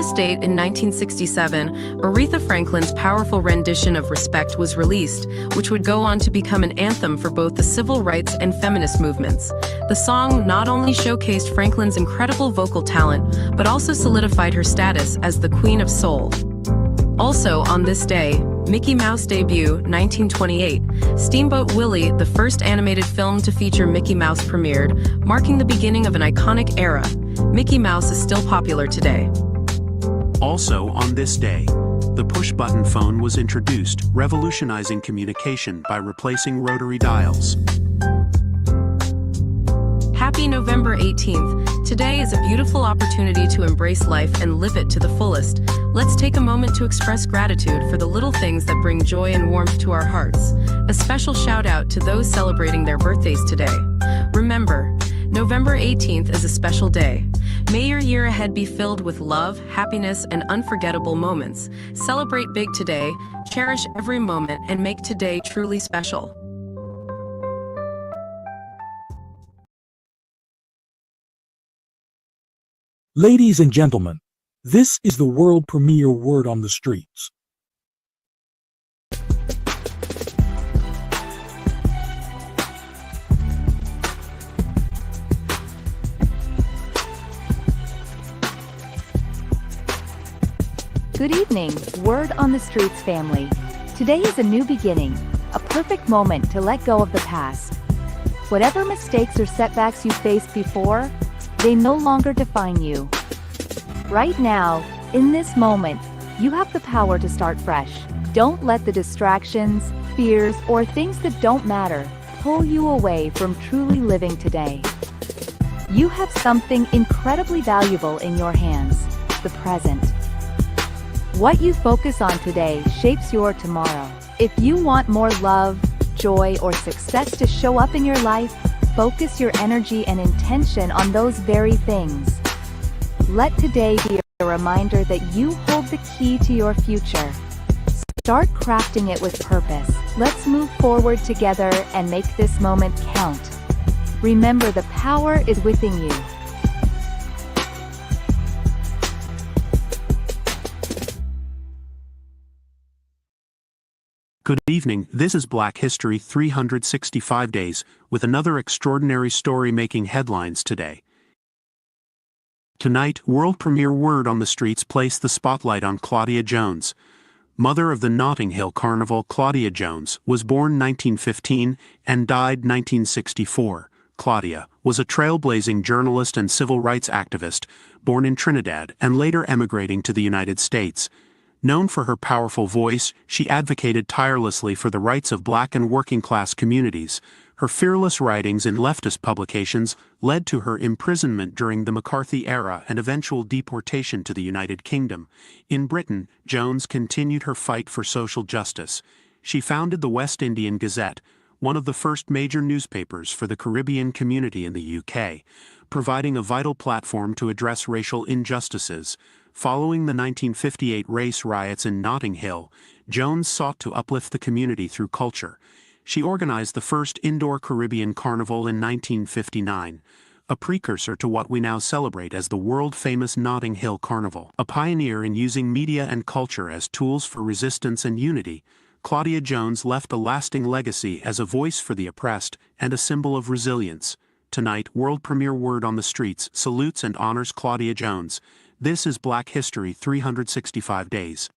this date in 1967, Aretha Franklin's powerful rendition of Respect was released, which would go on to become an anthem for both the civil rights and feminist movements. The song not only showcased Franklin's incredible vocal talent, but also solidified her status as the Queen of Soul. Also on this day, Mickey Mouse debut, 1928. Steamboat Willie, the first animated film to feature Mickey Mouse, premiered, marking the beginning of an iconic era. Mickey Mouse is still popular today. Also on this day, the push-button phone was introduced, revolutionizing communication by replacing rotary dials. Happy November 18th. Today is a beautiful opportunity to embrace life and live it to the fullest. Let's take a moment to express gratitude for the little things that bring joy and warmth to our hearts. A special shout out to those celebrating their birthdays today. Remember, November 18th is a special day. May your year ahead be filled with love, happiness, and unforgettable moments. Celebrate big today, cherish every moment, and make today truly special. Ladies and gentlemen, this is the world premiere Word on the Streets. Good evening, Word on the Streets family. Today is a new beginning, a perfect moment to let go of the past. Whatever mistakes or setbacks you faced before, they no longer define you. Right now, in this moment, you have the power to start fresh. Don't let the distractions, fears, or things that don't matter pull you away from truly living today. You have something incredibly valuable in your hands, the present. What you focus on today shapes your tomorrow. If you want more love, joy, or success to show up in your life, focus your energy and intention on those very things. Let today be a reminder that you hold the key to your future. Start crafting it with purpose. Let's move forward together and make this moment count. Remember, the power is within you. Good evening, this is Black History 365 Days, with another extraordinary story making headlines today. Tonight, world premiere Word on the Streets placed the spotlight on Claudia Jones. Mother of the Notting Hill Carnival, Claudia Jones was born 1915 and died 1964. Claudia was a trailblazing journalist and civil rights activist, born in Trinidad and later emigrating to the United States. Known for her powerful voice, she advocated tirelessly for the rights of Black and working-class communities. Her fearless writings in leftist publications led to her imprisonment during the McCarthy era and eventual deportation to the United Kingdom. In Britain, Jones continued her fight for social justice. She founded the West Indian Gazette, one of the first major newspapers for the Caribbean community in the UK, providing a vital platform to address racial injustices. Following the 1958 race riots in Notting Hill, Jones sought to uplift the community through culture. She organized the first indoor Caribbean carnival in 1959, a precursor to what we now celebrate as the world-famous Notting Hill Carnival. A pioneer in using media and culture as tools for resistance and unity, Claudia Jones left a lasting legacy as a voice for the oppressed and a symbol of resilience. Tonight, world premiere Word on the Streets salutes and honors Claudia Jones. This is Black History 365 Days.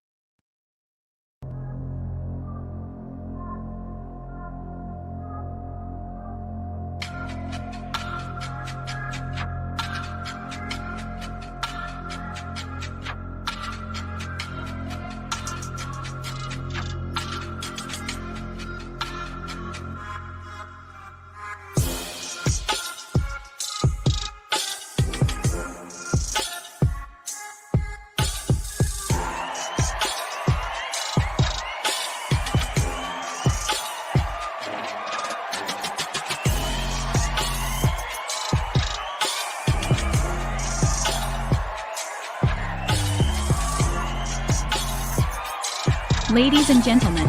Ladies and gentlemen,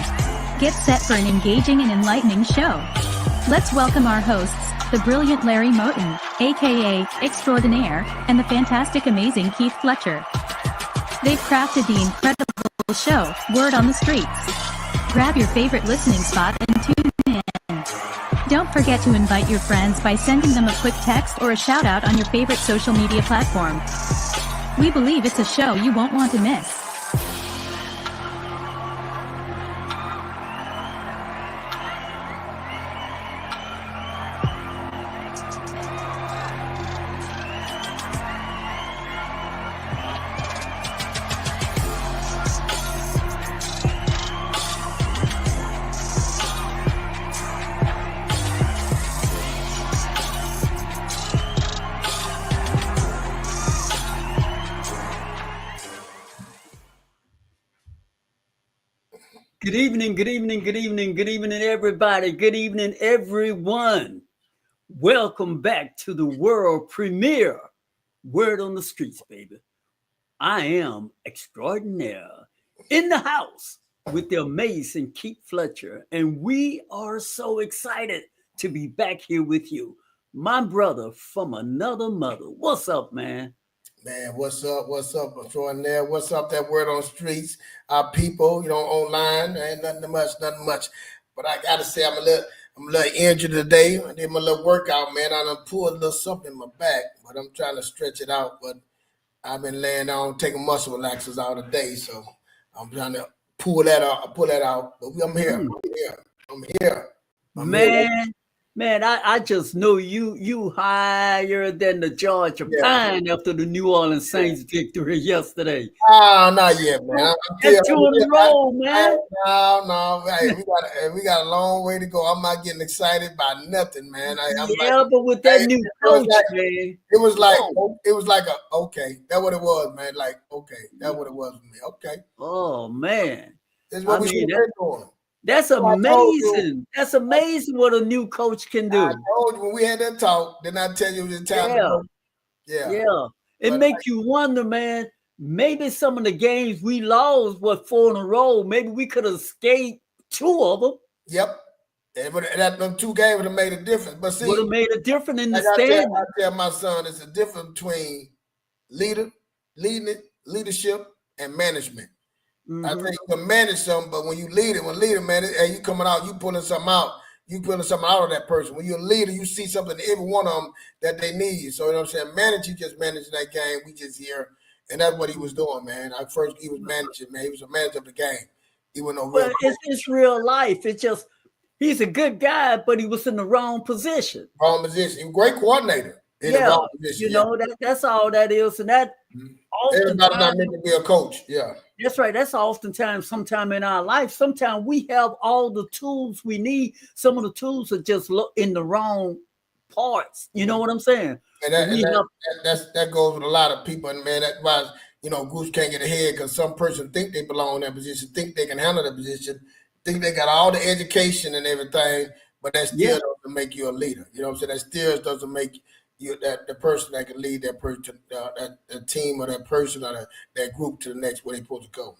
get set for an engaging and enlightening show. Let's welcome our hosts, the brilliant Larry Moten, aka Extraordinaire, and the fantastic amazing Keith Fletcher. They've crafted the incredible show, Word on the Streets. Grab your favorite listening spot and tune in. Don't forget to invite your friends by sending them a quick text or a shout out on your favorite social media platform. We believe it's a show you won't want to miss. Good evening, good evening, good evening, good evening, everybody. Good evening, everyone. Welcome back to the world premiere, Word on the Streets, baby. I am extraordinaire in the house with the amazing Fletcher, and we are so excited to be back here with you. My brother from another mother. What's up, man? Man, what's up? What's up, extraordinaire? What's up? That word on streets, our people, online, ain't nothing much. But I gotta say, I'm a little injured today. I did my little workout, man. I done pulled a little something in my back, but I'm trying to stretch it out. But I've been laying down, taking muscle relaxers all the day, so I'm trying to pull that out. But I'm here. I'm here. Man, I just know you higher than the Georgia Pine after the New Orleans Saints victory yesterday. Oh, not yet, man. That's 2 in a row, man. No. Hey, we got a long way to go. I'm not getting excited by nothing, man. But with that new coach, man, it was like okay. That's what it was, man. Like, okay, that's what it was for me. Okay. Oh man, that's what we should be doing. That's amazing. That's amazing what a new coach can do. I told you when we had that talk, didn't I tell you it was time to go? Yeah. It makes you wonder, man. Maybe some of the games we lost, 4 in a row, maybe we could have escaped 2 of them. Yep. But them 2 games would have made a difference. But see, would have made a difference in the standing. I tell my son, it's a difference between leadership and management. Mm-hmm. I think you can manage something, but when you lead it, man, you coming out, you pulling something out of that person. When you're a leader, you see something in every one of them that they need. So, you know what I'm saying? You just managing that game. We just here. And that's what he was doing, man. At first, he was managing, man. He was a manager of the game. He was no real. But it's real life. It's just, he's a good guy, but he was in the wrong position. Wrong position. He was a great coordinator. In the wrong position, that's all that is. And that everybody's not meant to be a coach. Yeah. That's right. That's sometime in our life. Sometimes we have all the tools we need. Some of the tools are just in the wrong parts. You know what I'm saying? And that goes with a lot of people. And man, that's why, groups can't get ahead because some person think they belong in that position, think they can handle that position, think they got all the education and everything, but that still doesn't make you a leader. You know what I'm saying? That still doesn't make you the person that can lead that person, that team or that person or that group to the next where they're supposed to go.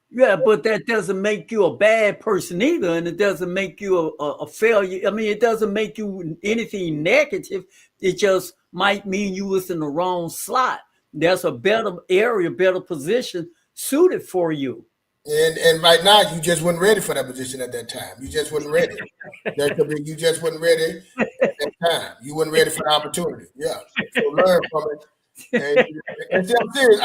Yeah, but that doesn't make you a bad person either, and it doesn't make you a failure. I mean, it doesn't make you anything negative. It just might mean you was in the wrong slot. There's a better area, better position suited for you. And right now, you just weren't ready for that position at that time. You just wasn't ready. You just wasn't ready at that time. You weren't ready for the opportunity. Yeah. So learn from it. And see, I'm serious.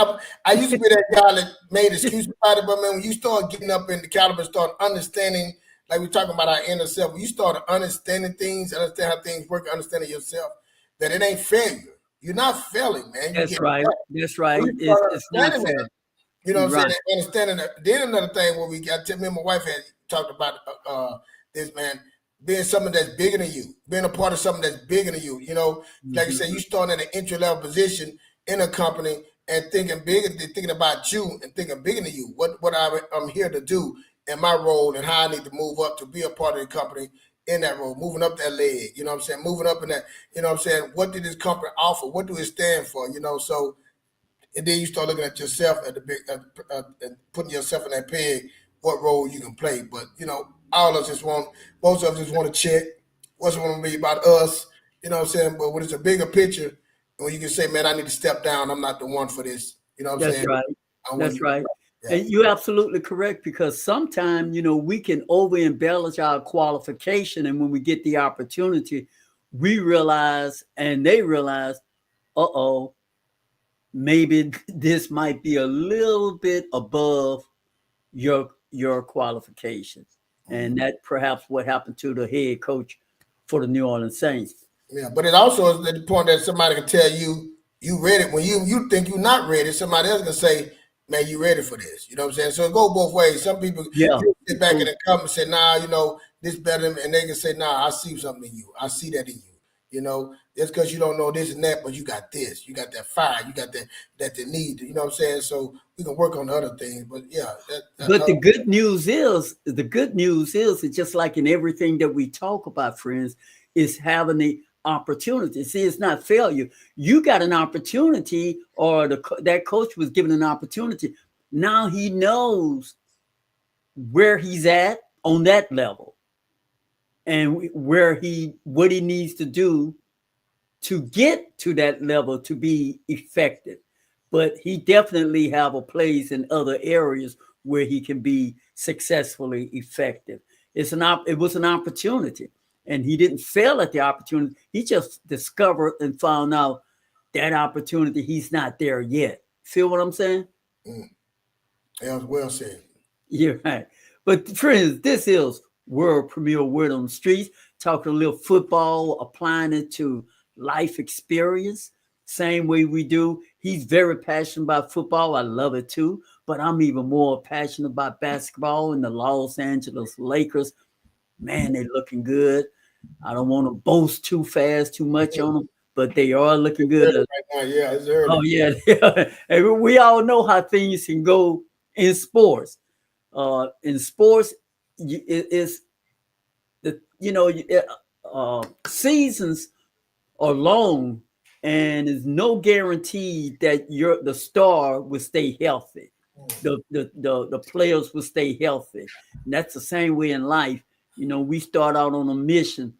I used to be that guy that made excuses about it, but man, when you start getting up in the caliber, start understanding, like we're talking about our inner self, when you start understanding things, understand how things work, understanding yourself, that it ain't failure. You're not failing, man. That's right. That's right. It's not fair. You know what I'm saying? Understanding that. Then another thing where me and my wife had talked about this, man, being something that's bigger than you, being a part of something that's bigger than you. Like I said, you start in an entry level position in a company and thinking bigger, thinking about you and thinking bigger than you. What I'm here to do in my role and how I need to move up to be a part of the company in that role, moving up that leg. You know what I'm saying? Moving up in that. You know what I'm saying? What did this company offer? What do it stand for? So. And then you start looking at yourself at the big, and putting yourself in that peg, what role you can play. But all of us most of us just want to check. What's it want to be about us? You know what I'm saying? But when it's a bigger picture, when you can say, man, I need to step down. I'm not the one for this. You know what I'm saying? Right. That's right. Yeah. And you're absolutely correct, because sometimes, we can over embellish our qualification. And when we get the opportunity, we realize, and they realize, uh-oh, maybe this might be a little bit above your qualifications. And that perhaps what happened to the head coach for the New Orleans Saints. Yeah, but it also is at the point that somebody can tell you ready. When you think you're not ready, somebody else can say, man, you ready for this. You know what I'm saying? So it go both ways. Some people sit back in the comments and say, nah, this better, and they can say, nah, I see something in you. I see that in you. It's because you don't know this and that, but you got this. You got that fire. You got that need. You know what I'm saying? So we can work on the other things. But yeah. But the good news is, it's just like in everything that we talk about, friends, is having the opportunity. See, it's not failure. You got an opportunity, or that coach was given an opportunity. Now he knows where he's at on that level, and what he needs to do to get to that level to be effective. But he definitely have a place in other areas where he can be successfully effective. It was an opportunity, and he didn't fail at the opportunity. He just discovered and found out that opportunity, he's not there yet. Feel what I'm saying? Yeah, well said. You're right. But friends, this is World Premier Word on the Streets, talking a little football, applying it to life experience, same way we do. He's very passionate about football. I love it too, but I'm even more passionate about basketball and the Los Angeles Lakers. Man, they're looking good. I don't want to boast too much on them, but they are looking good. Right now, yeah, it's early. Oh yeah. And we all know how things can go in sports. In sports, seasons are long, and there's no guarantee that the star will stay healthy. The players will stay healthy. And that's the same way in life. We start out on a mission,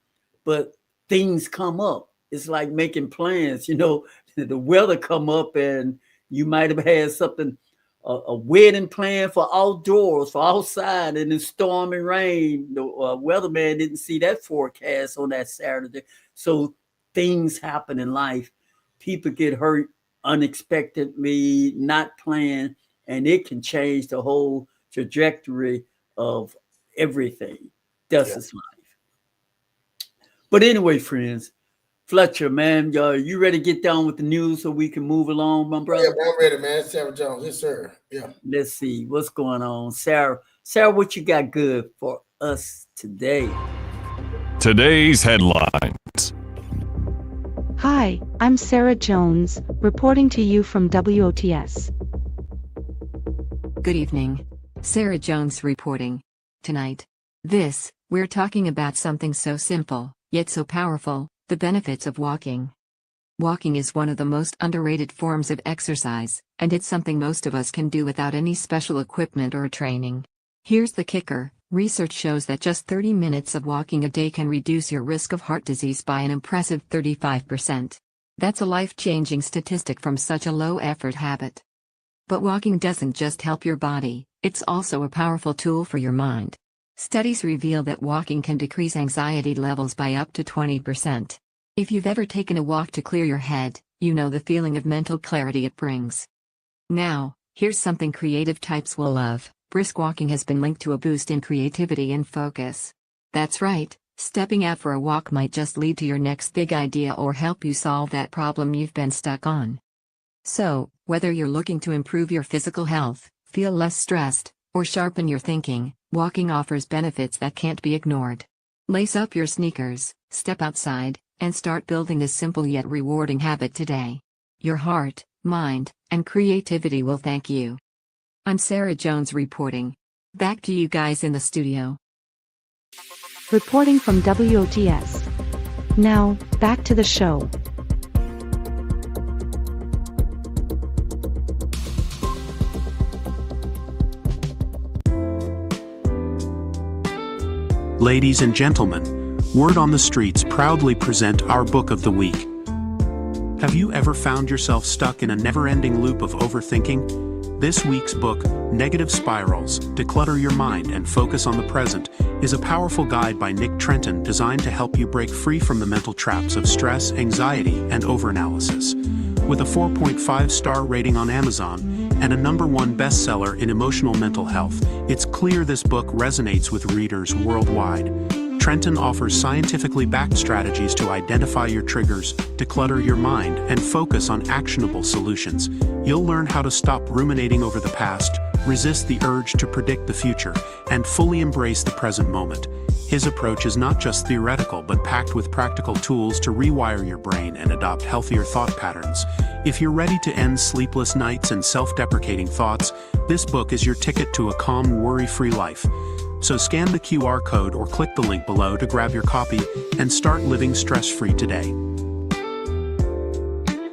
but things come up. It's like making plans. The weather come up, and you might have had something, a wedding plan for outdoors, for outside, and it's storm and rain. The weatherman didn't see that forecast on that Saturday. So things happen in life. People get hurt unexpectedly, not planned, and it can change the whole trajectory of everything. That's his life. But anyway, friends, Fletcher, man, you ready to get down with the news so we can move along, my brother? Yeah, I'm ready, man. Sarah Jones. Yes, sir. Yeah. Let's see what's going on. Sarah, what you got good for us today? Today's headlines. Hi, I'm Sarah Jones, reporting to you from WOTS. Good evening. Sarah Jones reporting. Tonight, we're talking about something so simple, yet so powerful, the benefits of walking. Walking is one of the most underrated forms of exercise, and it's something most of us can do without any special equipment or training. Here's the kicker. Research shows that just 30 minutes of walking a day can reduce your risk of heart disease by an impressive 35%. That's a life-changing statistic from such a low-effort habit. But walking doesn't just help your body, it's also a powerful tool for your mind. Studies reveal that walking can decrease anxiety levels by up to 20%. If you've ever taken a walk to clear your head, you know the feeling of mental clarity it brings. Now, here's something creative types will love. Brisk walking has been linked to a boost in creativity and focus. That's right, stepping out for a walk might just lead to your next big idea or help you solve that problem you've been stuck on. So, whether you're looking to improve your physical health, feel less stressed, or sharpen your thinking, walking offers benefits that can't be ignored. Lace up your sneakers, step outside, and start building this simple yet rewarding habit today. Your heart, mind, and creativity will thank you. I'm Sarah Jones reporting. Back to you guys in the studio. Reporting from WOTS. Now, back to the show. Ladies and gentlemen, Word on the Streets proudly present our book of the week. Have you ever found yourself stuck in a never-ending loop of overthinking? This week's book, Negative Spirals, Declutter Your Mind and Focus on the Present, is a powerful guide by Nick Trenton designed to help you break free from the mental traps of stress, anxiety, and overanalysis. With a 4.5-star rating on Amazon and a #1 bestseller in emotional mental health, it's clear this book resonates with readers worldwide. Trenton offers scientifically backed strategies to identify your triggers, declutter your mind, and focus on actionable solutions. You'll learn how to stop ruminating over the past, resist the urge to predict the future, and fully embrace the present moment. His approach is not just theoretical but packed with practical tools to rewire your brain and adopt healthier thought patterns. If you're ready to end sleepless nights and self-deprecating thoughts, this book is your ticket to a calm, worry-free life. So scan the QR code or click the link below to grab your copy and start living stress-free today.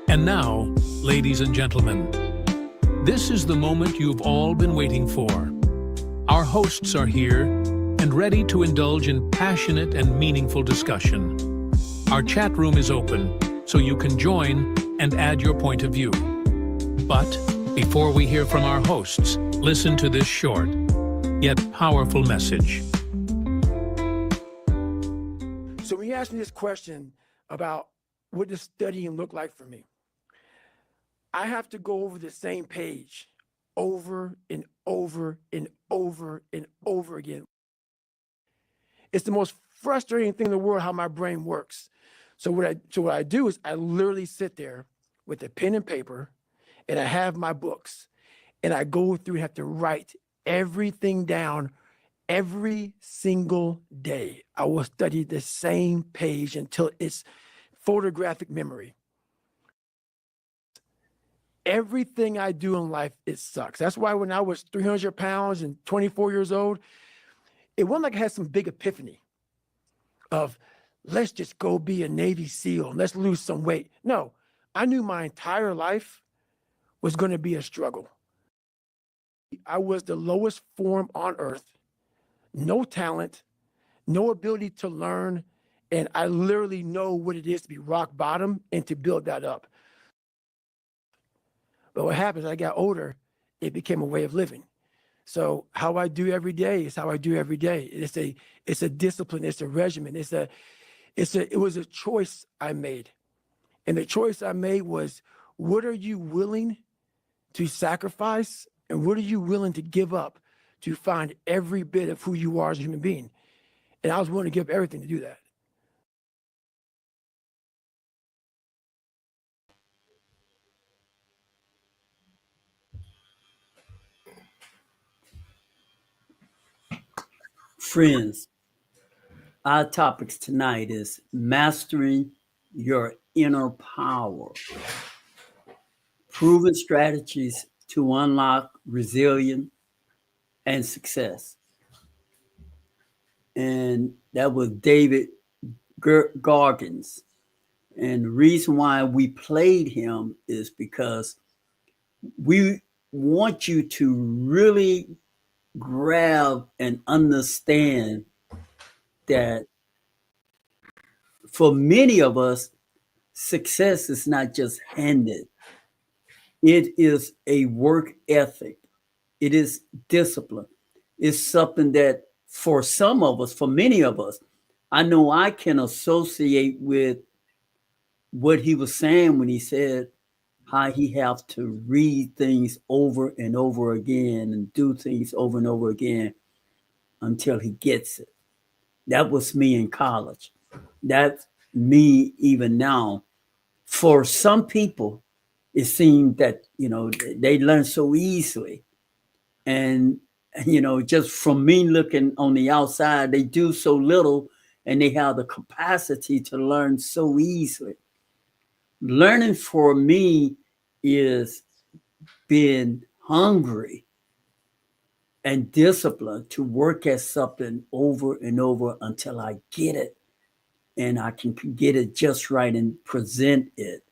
And now, ladies and gentlemen, this is the moment you've all been waiting for. Our hosts are here and ready to indulge in passionate and meaningful discussion. Our chat room is open, so you can join and add your point of view. But before we hear from our hosts, listen to this short, yet powerful message. So when you ask me this question about what does studying look like for me, I have to go over the same page over and over and over and over again. It's the most frustrating thing in the world how my brain works. So what I do is I literally sit there with a pen and paper, and I have my books, and I go through and have to write everything down every single day. I will study the same page until it's photographic memory. Everything I do in life, it sucks. That's why when I was 300 pounds and 24 years old, it wasn't like I had some big epiphany of let's just go be a Navy SEAL and let's lose some weight. No, I knew my entire life was going to be a struggle. I was the lowest form on earth, no talent, no ability to learn, and I literally know what it is to be rock bottom and to build that up. But what happens, I got older, it became a way of living. So how I do every day is how I do every day. It's a discipline, it's a regimen, it was a choice I made. And the choice I made was, what are you willing to sacrifice and what are you willing to give up to find every bit of who you are as a human being? And I was willing to give up everything to do that. Friends, our topics tonight is mastering your inner power, proven strategies to unlock resilience and success. And that was David Goggins. And the reason why we played him is because we want you to really grab and understand that for many of us, success is not just handed. It is a work ethic. It is discipline. It's something that for some of us, for many of us, I know I can associate with what he was saying when he said how he have to read things over and over again and do things over and over again until he gets it. That was me in college. That's me even now. For some people, it seemed that, they learn so easily. And, just from me looking on the outside, they do so little and they have the capacity to learn so easily. Learning for me is being hungry and disciplined to work at something over and over until I get it and I can get it just right and present it.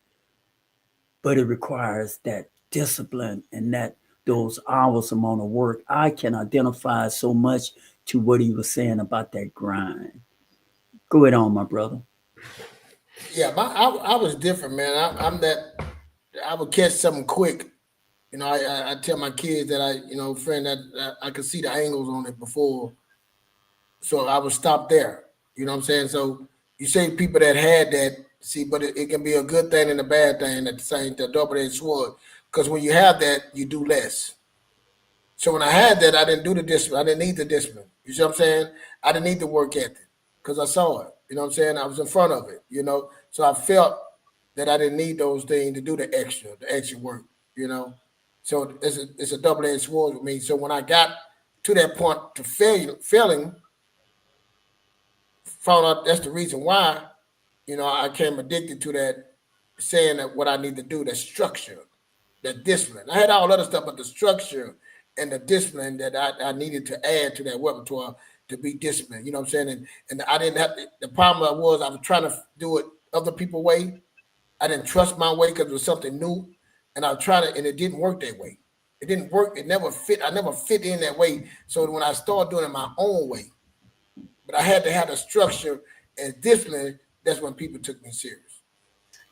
But it requires that discipline and those hours amount of work. I can identify so much to what he was saying about that grind. Go ahead on, my brother. Yeah, I was different, man. I'm that I would catch something quick You know, I tell my kids that friend, that I could see the angles on it before, so I would stop there. You know what I'm saying? So you say people that had that, see, but it can be a good thing and a bad thing at the same, the double-edged sword. Because when you have that, you do less. So when I had that, I didn't do the discipline. I didn't need the discipline. You see what I'm saying? I didn't need the work ethic because I saw it. You know what I'm saying? I was in front of it. So I felt that I didn't need those things to do the extra work. So it's a double-edged sword with me. So when I got to that point to failing, found out that's the reason why, I became addicted to that, saying that what I need to do, that structure, that discipline. I had all other stuff, but the structure and the discipline that I needed to add to that repertoire to be disciplined. You know what I'm saying? And I didn't have the problem I was trying to do it other people's way. I didn't trust my way because it was something new. And I was trying to, and it didn't work that way. It didn't work. It never fit. I never fit in that way. So when I started doing it my own way, but I had to have the structure and discipline, that's when people took me serious.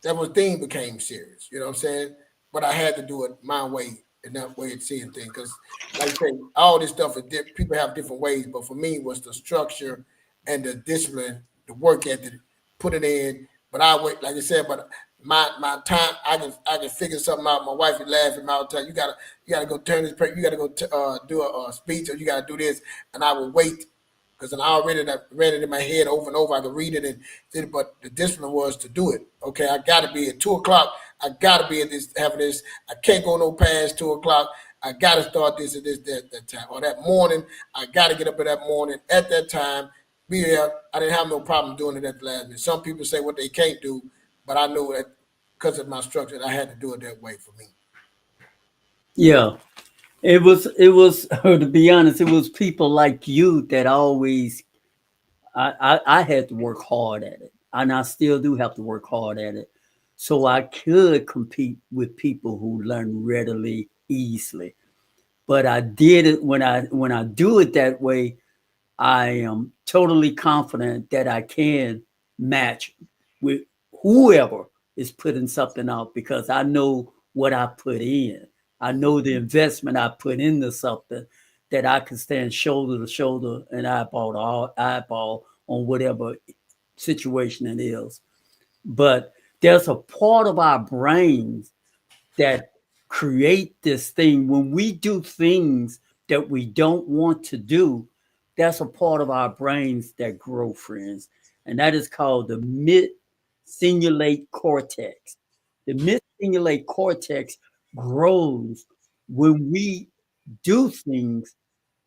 That was thing became serious. You know what I'm saying? But I had to do it my way and that way of seeing things. Because like I say, all this stuff is people have different ways, but for me it was the structure and the discipline, the work ethic, put it in. But I wait, like I said, but my time, I can figure something out. My wife is laughing all the time. You gotta go turn this, you gotta go do a speech, or you gotta do this, and I will wait. Because I already read it in my head over and over. I could read it, but the discipline was to do it. Okay, I got to be at 2 o'clock. I got to be at this, having this. I can't go no past 2 o'clock. I got to start this at that time. Or that morning, I got to get up at that morning at that time. Be there. I didn't have no problem doing it at the last minute. Some people say what they can't do, but I knew that because of my structure, I had to do it that way for me. Yeah. It was to be honest, it was people like you that always I had to work hard at it. And I still do have to work hard at it. So I could compete with people who learn readily, easily. But I did it when I do it that way, I am totally confident that I can match with whoever is putting something out because I know what I put in. I know the investment I put into something that I can stand shoulder to shoulder and eyeball to eyeball on whatever situation it is. But there's a part of our brains that create this thing. When we do things that we don't want to do, that's a part of our brains that grow, friends. And that is called the mid-cingulate cortex. The mid-cingulate cortex grows when we do things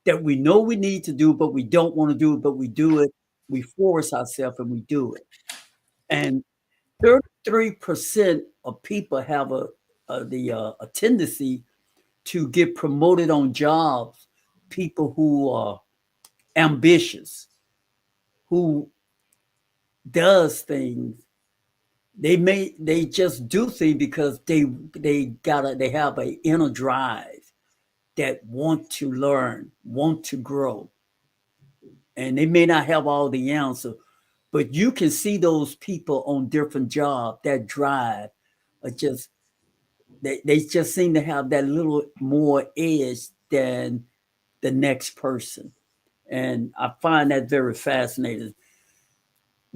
that we know we need to do, but we don't want to do it, but we do it. We force ourselves and we do it. And 33% of people have a tendency to get promoted on jobs. People who are ambitious, who does things. They just do things because they have an inner drive that want to learn, want to grow. And they may not have all the answer, but you can see those people on different jobs, that drive are just they just seem to have that little more edge than the next person. And I find that very fascinating.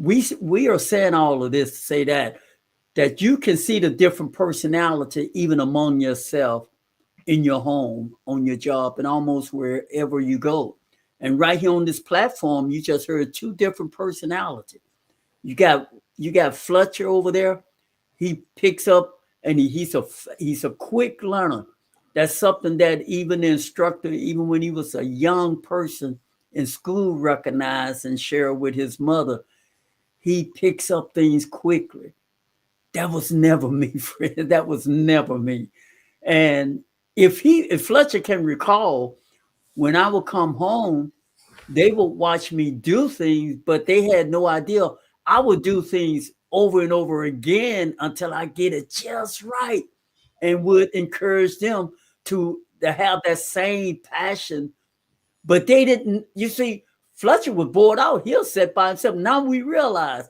We are saying all of this to say that you can see the different personality even among yourself in your home, on your job, and almost wherever you go. And right here on this platform, you just heard two different personalities. You got Fletcher over there. He picks up and he's a quick learner. That's something that even the instructor, even when he was a young person in school, recognized and shared with his mother. He picks up things quickly. That was never me, friend. That was never me. And if Fletcher can recall, when I would come home, they would watch me do things, but they had no idea. I would do things over and over again until I get it just right, and would encourage them to have that same passion. But they didn't. You see, Fletcher was bored out. He'll sit by himself. Now we realize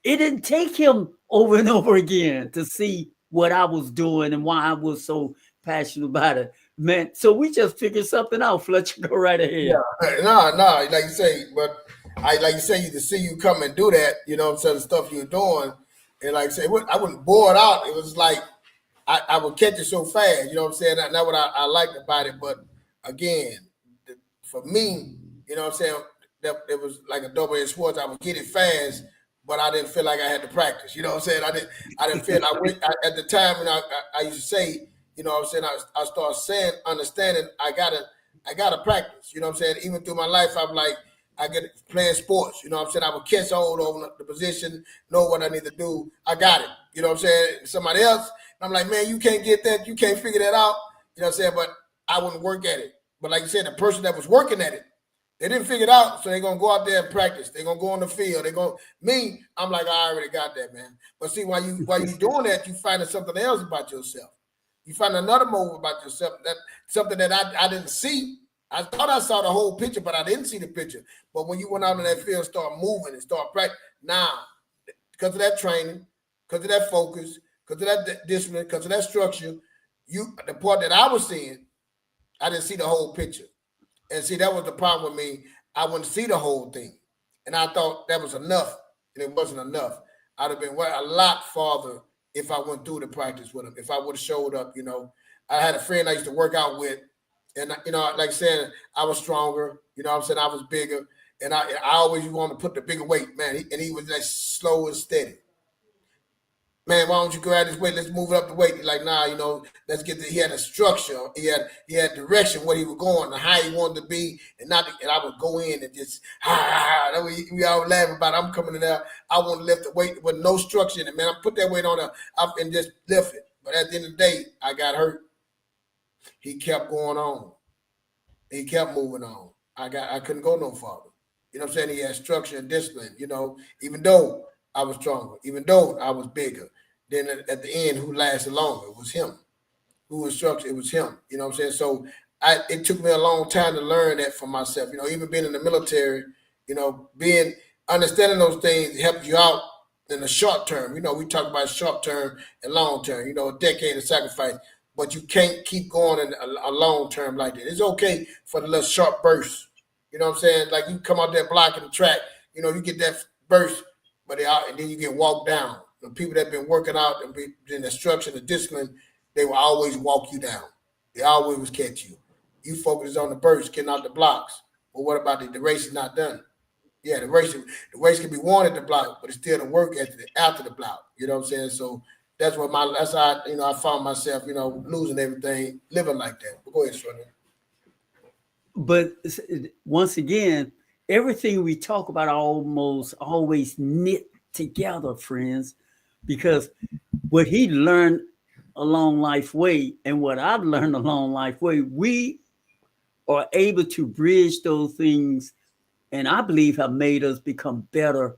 it didn't take him over and over again to see what I was doing and why I was so passionate about it, man. So we just figured something out. Fletcher, go right ahead. No, like you say, but I like you say, to see you come and do that, you know what I'm saying, the stuff you're doing, and like I say, I wasn't bored out. It was like I would catch it so fast, you know what I'm saying? That's what I liked about it. But again, for me, you know what I'm saying, that it was like a double-edged sword. I would get it fast, but I didn't feel like I had to practice. You know what I'm saying? I didn't feel at the time, you know, I used to say, you know what I'm saying, I started saying, understanding I gotta practice. You know what I'm saying? Even through my life, I'm like, I get playing sports. You know what I'm saying? I would catch hold over the position, know what I need to do. I got it. You know what I'm saying? Somebody else, I'm like, man, you can't get that. You can't figure that out. You know what I'm saying? But I wouldn't work at it. But like you said, the person that was working at it, they didn't figure it out. So they're going to go out there and practice. They're going to go on the field. Me, I'm like, I already got that, man. But see, while you doing that, you finding something else about yourself. You find another move about yourself, that something that I didn't see. I thought I saw the whole picture, but I didn't see the picture. But when you went out in that field, start moving and start practicing, now, because of that training, because of that focus, because of that discipline, because of that structure, the part that I was seeing, I didn't see the whole picture. And see, that was the problem with me. I wouldn't see the whole thing. And I thought that was enough, and it wasn't enough. I'd have been a lot farther if I went through the practice with him, if I would have showed up, you know. I had a friend I used to work out with, and, you know, like I said, I was stronger, you know what I'm saying? I was bigger, and I always want to put the bigger weight, man. And he was like slow and steady. Man, why don't you grab this weight? Let's move it up the weight. He's like, nah, you know, let's get he had a structure. He had direction, where he was going, and how he wanted to be, and I would go in and just, we all laugh about it. I'm coming in there. I want to lift the weight with no structure in it, man. I put that weight on there and just lift it. But at the end of the day, I got hurt. He kept going on. He kept moving on. I couldn't go no farther. You know what I'm saying? He had structure and discipline, you know, even though I was stronger, even though I was bigger. Then at the end, who lasted longer? It was him. Who was structured? It was him. You know what I'm saying? So it took me a long time to learn that for myself. You know, even being in the military, you know, understanding those things helps you out in the short term. You know, we talk about short term and long term, you know, a decade of sacrifice, but you can't keep going in a long term like that. It's okay for the little short bursts. You know what I'm saying? Like you come out there blocking the track, you know, you get that burst, and then you get walked down. The people that have been working out and in the structure, the discipline, they will always walk you down. They always catch you. You focus on the burst, getting out the blocks. But what about the race is not done? Yeah, the race can be won at the block, but it's still the work after the block. You know what I'm saying? So that's how I found myself, you know, losing everything, living like that. But go ahead, Shorty. But once again, everything we talk about almost always knit together, friends, because what he learned along life way and what I've learned along life way, we are able to bridge those things, and I believe have made us become better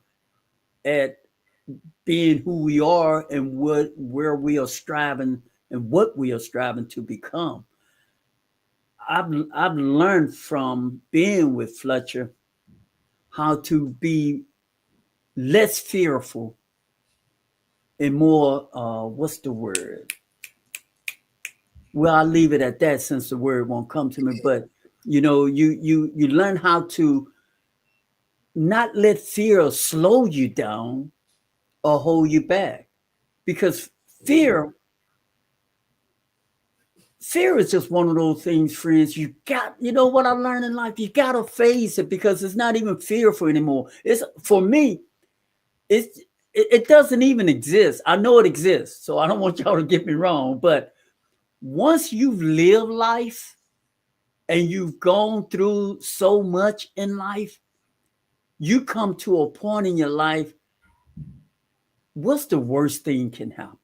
at being who we are and where we are striving and what we are striving to become. I've learned from being with Fletcher how to be less fearful and more, what's the word? Well, I'll leave it at that since the word won't come to me. But, you know, you learn how to not let fear slow you down or hold you back. Because fear is just one of those things, friends. You know what I learned in life? You got to face it, because it's not even fearful anymore. For me, it doesn't even exist. I know it exists, so I don't want y'all to get me wrong. But once you've lived life and you've gone through so much in life, you come to a point in your life, what's the worst thing can happen?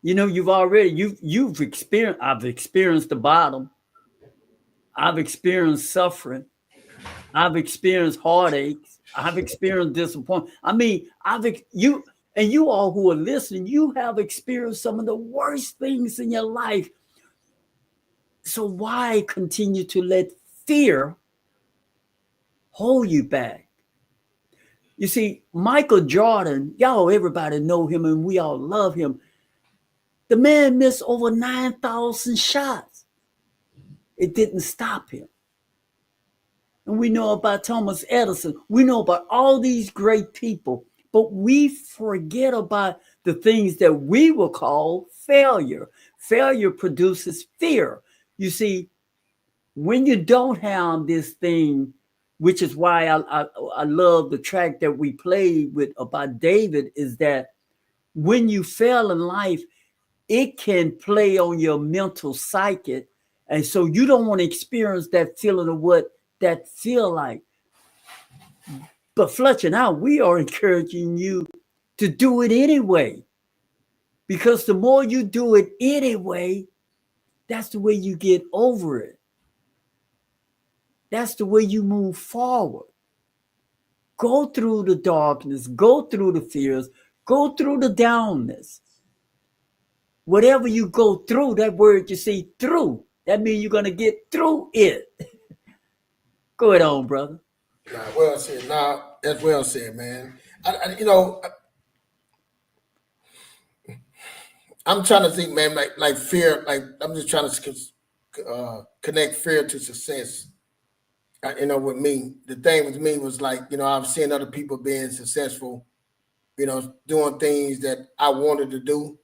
You know, you've experienced, I've experienced the bottom. I've experienced suffering. I've experienced heartaches. I've experienced disappointment. I mean, you all who are listening, you have experienced some of the worst things in your life. So why continue to let fear hold you back? You see, Michael Jordan, y'all, everybody know him and we all love him. The man missed over 9,000 shots. It didn't stop him. And we know about Thomas Edison. We know about all these great people, but we forget about the things that we will call failure. Failure produces fear. You see, when you don't have this thing, which is why I love the track that we played with about David, is that when you fail in life, it can play on your mental psyche. And so you don't want to experience that feeling of what that feel like. But Fletcher, now we are encouraging you to do it anyway. Because the more you do it anyway, that's the way you get over it. That's the way you move forward. Go through the darkness, go through the fears, go through the downness. Whatever you go through, that word you see through, that means you're going to get through it. Go ahead on, brother. Nah, well said. Nah, that's well said, man. I'm trying to think, man, like fear, like I'm just trying to connect fear to success. With me, the thing with me was like, I've seen other people being successful, doing things that I wanted to do,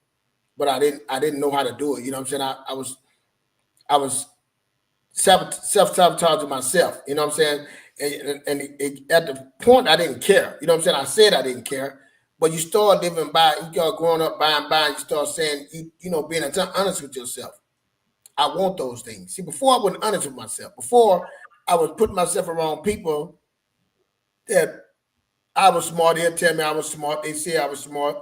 but I didn't know how to do it. You know what I'm saying? I was self-sabotaging myself, you know what I'm saying? And at the point I didn't care, you know what I'm saying? I said I didn't care, but you start living by, you start growing up by and by, you start saying, being honest with yourself. I want those things. See, before I wasn't honest with myself. Before I was putting myself around people that I was smart. They'd tell me I was smart. They say I was smart.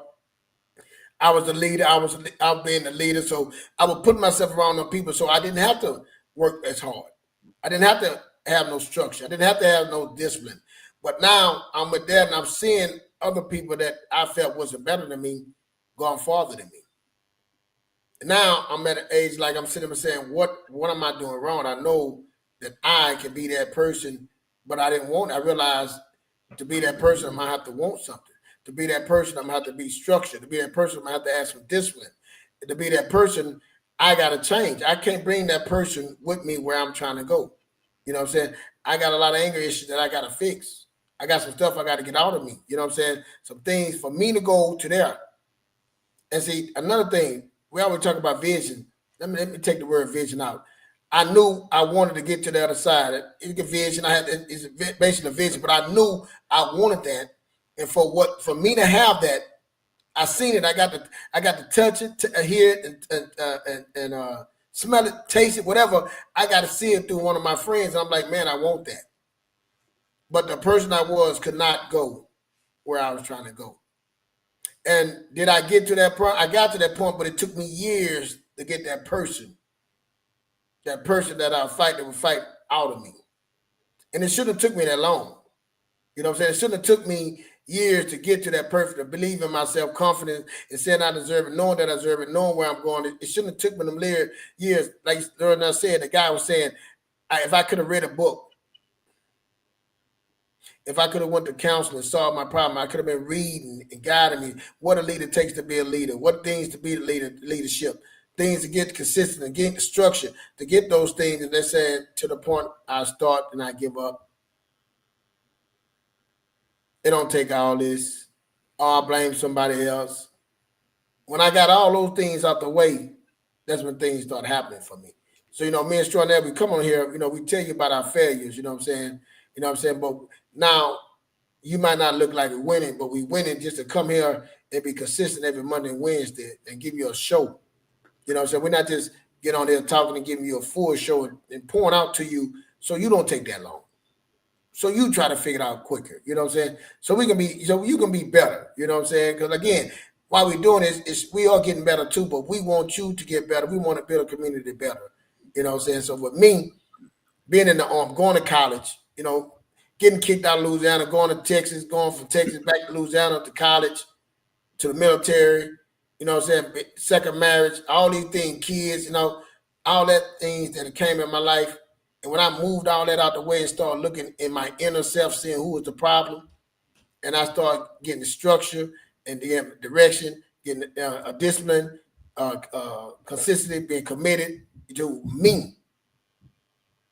I was the leader. I was being the leader. So I would put myself around them people so I didn't have to work as hard. I didn't have to have no structure. I didn't have to have no discipline. But now I'm with that and I'm seeing other people that I felt wasn't better than me going farther than me. Now I'm at an age like I'm sitting there saying, what am I doing wrong? I know that I can be that person, but I didn't want it. I realized to be that person, I'm going to have to want something. To be that person, I'm going to have to be structured. To be that person, I'm going to have to have some discipline. To be that person, I got to change. I can't bring that person with me where I'm trying to go. You know what I'm saying? I got a lot of anger issues that I got to fix. I got some stuff I got to get out of me. You know what I'm saying? Some things for me to go to there. And see, another thing, we always talk about vision. Let me take the word vision out. I knew I wanted to get to the other side. It's a vision. It's basically a vision, but I knew I wanted that. And for me to have that, I seen it. I got to touch it, hear it, and smell it, taste it, whatever. I got to see it through one of my friends. I'm like, man, I want that. But the person I was could not go where I was trying to go. And did I get to that point? I got to that point, but it took me years to get that person that I fight that would fight out of me. And it shouldn't have took me that long. You know what I'm saying? It shouldn't have took me years to get to that person, to believe in myself, confidence, and saying I deserve it, knowing that I deserve it, knowing where I'm going. It shouldn't have took me them years. Like I said, the guy was saying, if I could have read a book, if I could have went to counseling and solved my problem, I could have been reading and guiding me what a leader takes to be a leader, what things to be the leadership, things to get consistent and get the structure, to get those things. And they said to the point I start and I give up. It don't take all this. Or I blame somebody else. When I got all those things out the way, that's when things start happening for me. So, me and Strawberry, we come on here, we tell you about our failures, you know what I'm saying? You know what I'm saying? But now you might not look like we're winning, but we winning just to come here and be consistent every Monday and Wednesday and give you a show. You know what I'm saying? We're not just get on there talking and giving you a full show and pouring out to you so you don't take that long. So you try to figure it out quicker. You know what I'm saying? So you can be better. You know what I'm saying? Because again, while we're doing this, is we are getting better too, but we want you to get better. We want to build a community better. You know what I'm saying? So with me, being in the army, going to college, getting kicked out of Louisiana, going to Texas, going from Texas back to Louisiana to college, to the military, you know what I'm saying? Second marriage, all these things, kids, all that things that came in my life. And when I moved all that out the way and started looking in my inner self, seeing who was the problem, and I started getting the structure and the direction, getting a discipline, consistency, being committed to me,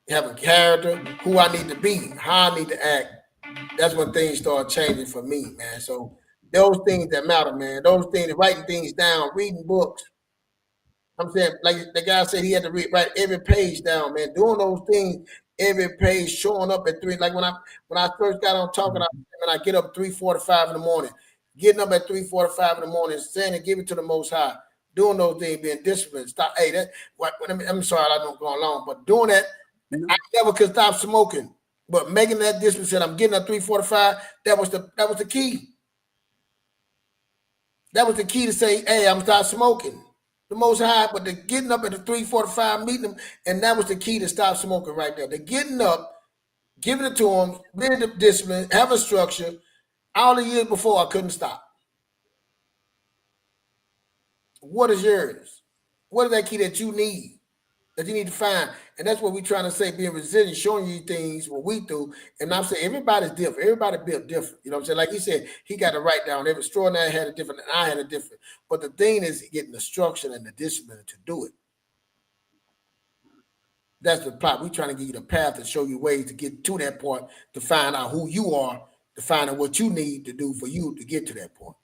have a character, who I need to be, how I need to act. That's when things start changing for me, man. So those things that matter, man. Those things, writing things down, reading books. I'm saying, like the guy said, he had to write every page down, man. Doing those things, every page, showing up at 3. Like when I first got on talking, and I get up 3:45 in the morning, getting up at 3:45 in the morning, saying and give it to the Most High, doing those things, being disciplined. Stop. Hey, that. I'm sorry, I don't go along, but doing that, I never could stop smoking. But making that discipline, said I'm getting up 3:45. That was the key. That was the key to say, hey, I'm stop smoking. The Most High, but the getting up at the 3:45, meeting them, and that was the key to stop smoking right there. The getting up, giving it to them, being the discipline, having structure. All the years before, I couldn't stop. What is yours? What is that key that you need to find? And that's what we're trying to say, being resilient, showing you things, what we do. And I'm saying everybody's different. Everybody built different. You know what I'm saying? Like he said, he got to write down every extraordinary had a different, and I had a different. But the thing is getting the structure and the discipline to do it. That's the plot. We're trying to give you the path and show you ways to get to that point, to find out who you are, to find out what you need to do for you to get to that point.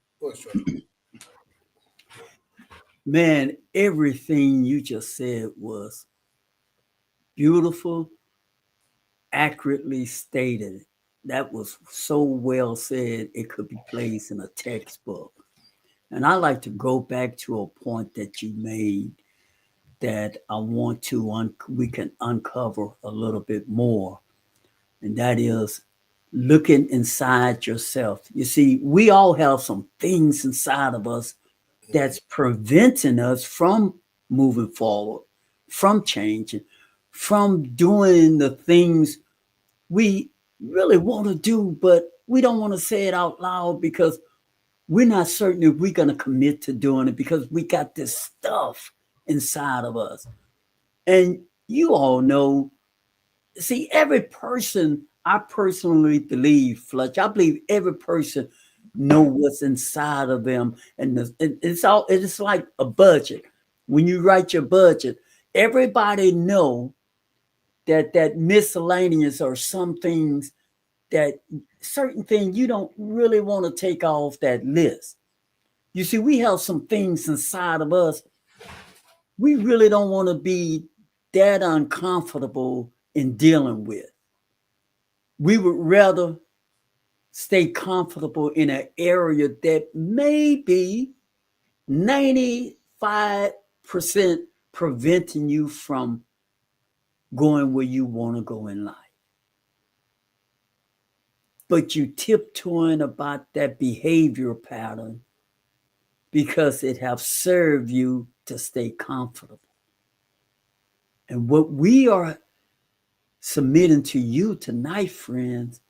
Man, everything you just said was beautiful, accurately stated. That was so well said, it could be placed in a textbook. And I like to go back to a point that you made that I want to, we can uncover a little bit more. And that is looking inside yourself. You see, we all have some things inside of us that's preventing us from moving forward, from changing, from doing the things we really want to do, but we don't want to say it out loud because we're not certain if we're going to commit to doing it because we got this stuff inside of us. And you all know, see, every person, I personally believe, Fletcher, I believe every person know what's inside of them. And it's like a budget. When you write your budget, everybody know that miscellaneous or some things, that certain things you don't really want to take off that list. You see, we have some things inside of us we really don't want to be that uncomfortable in dealing with. We would rather stay comfortable in an area that may be 95% preventing you from going where you want to go in life. But you tiptoeing about that behavior pattern because it have served you to stay comfortable. And what we are submitting to you tonight, friends,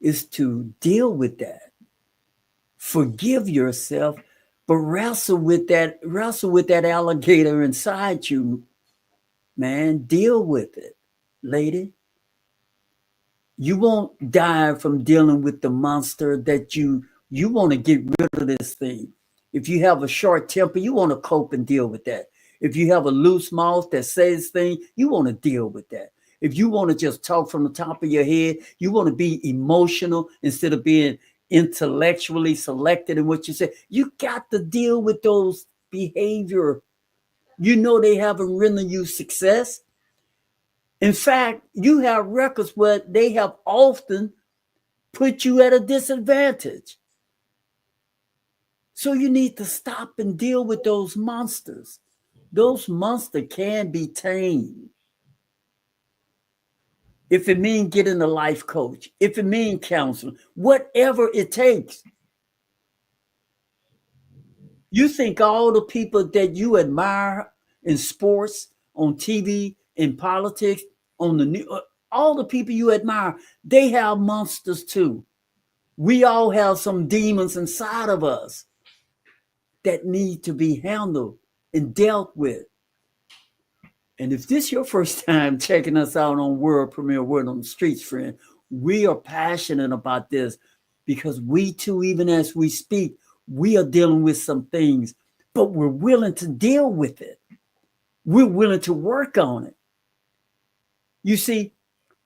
is to deal with that. Forgive yourself, but wrestle with that alligator inside you, man. Deal with it, lady. You won't die from dealing with the monster that you want to get rid of this thing. If you have a short temper, you want to cope and deal with that. If you have a loose mouth that says things, you want to deal with that. If you want to just talk from the top of your head, you want to be emotional instead of being intellectually selected in what you say. You got to deal with those behavior. You know they haven't rendered you success. In fact, you have records where they have often put you at a disadvantage. So you need to stop and deal with those monsters. Those monsters can be tamed. If it means getting a life coach, if it means counseling, whatever it takes. You think all the people that you admire in sports, on TV, in politics, on the news, all the people you admire, they have monsters too. We all have some demons inside of us that need to be handled and dealt with. And if this is your first time checking us out on World Premiere Word on the Streets, friend, we are passionate about this because we too, even as we speak, we are dealing with some things but we're willing to deal with it. We're willing to work on it. You see,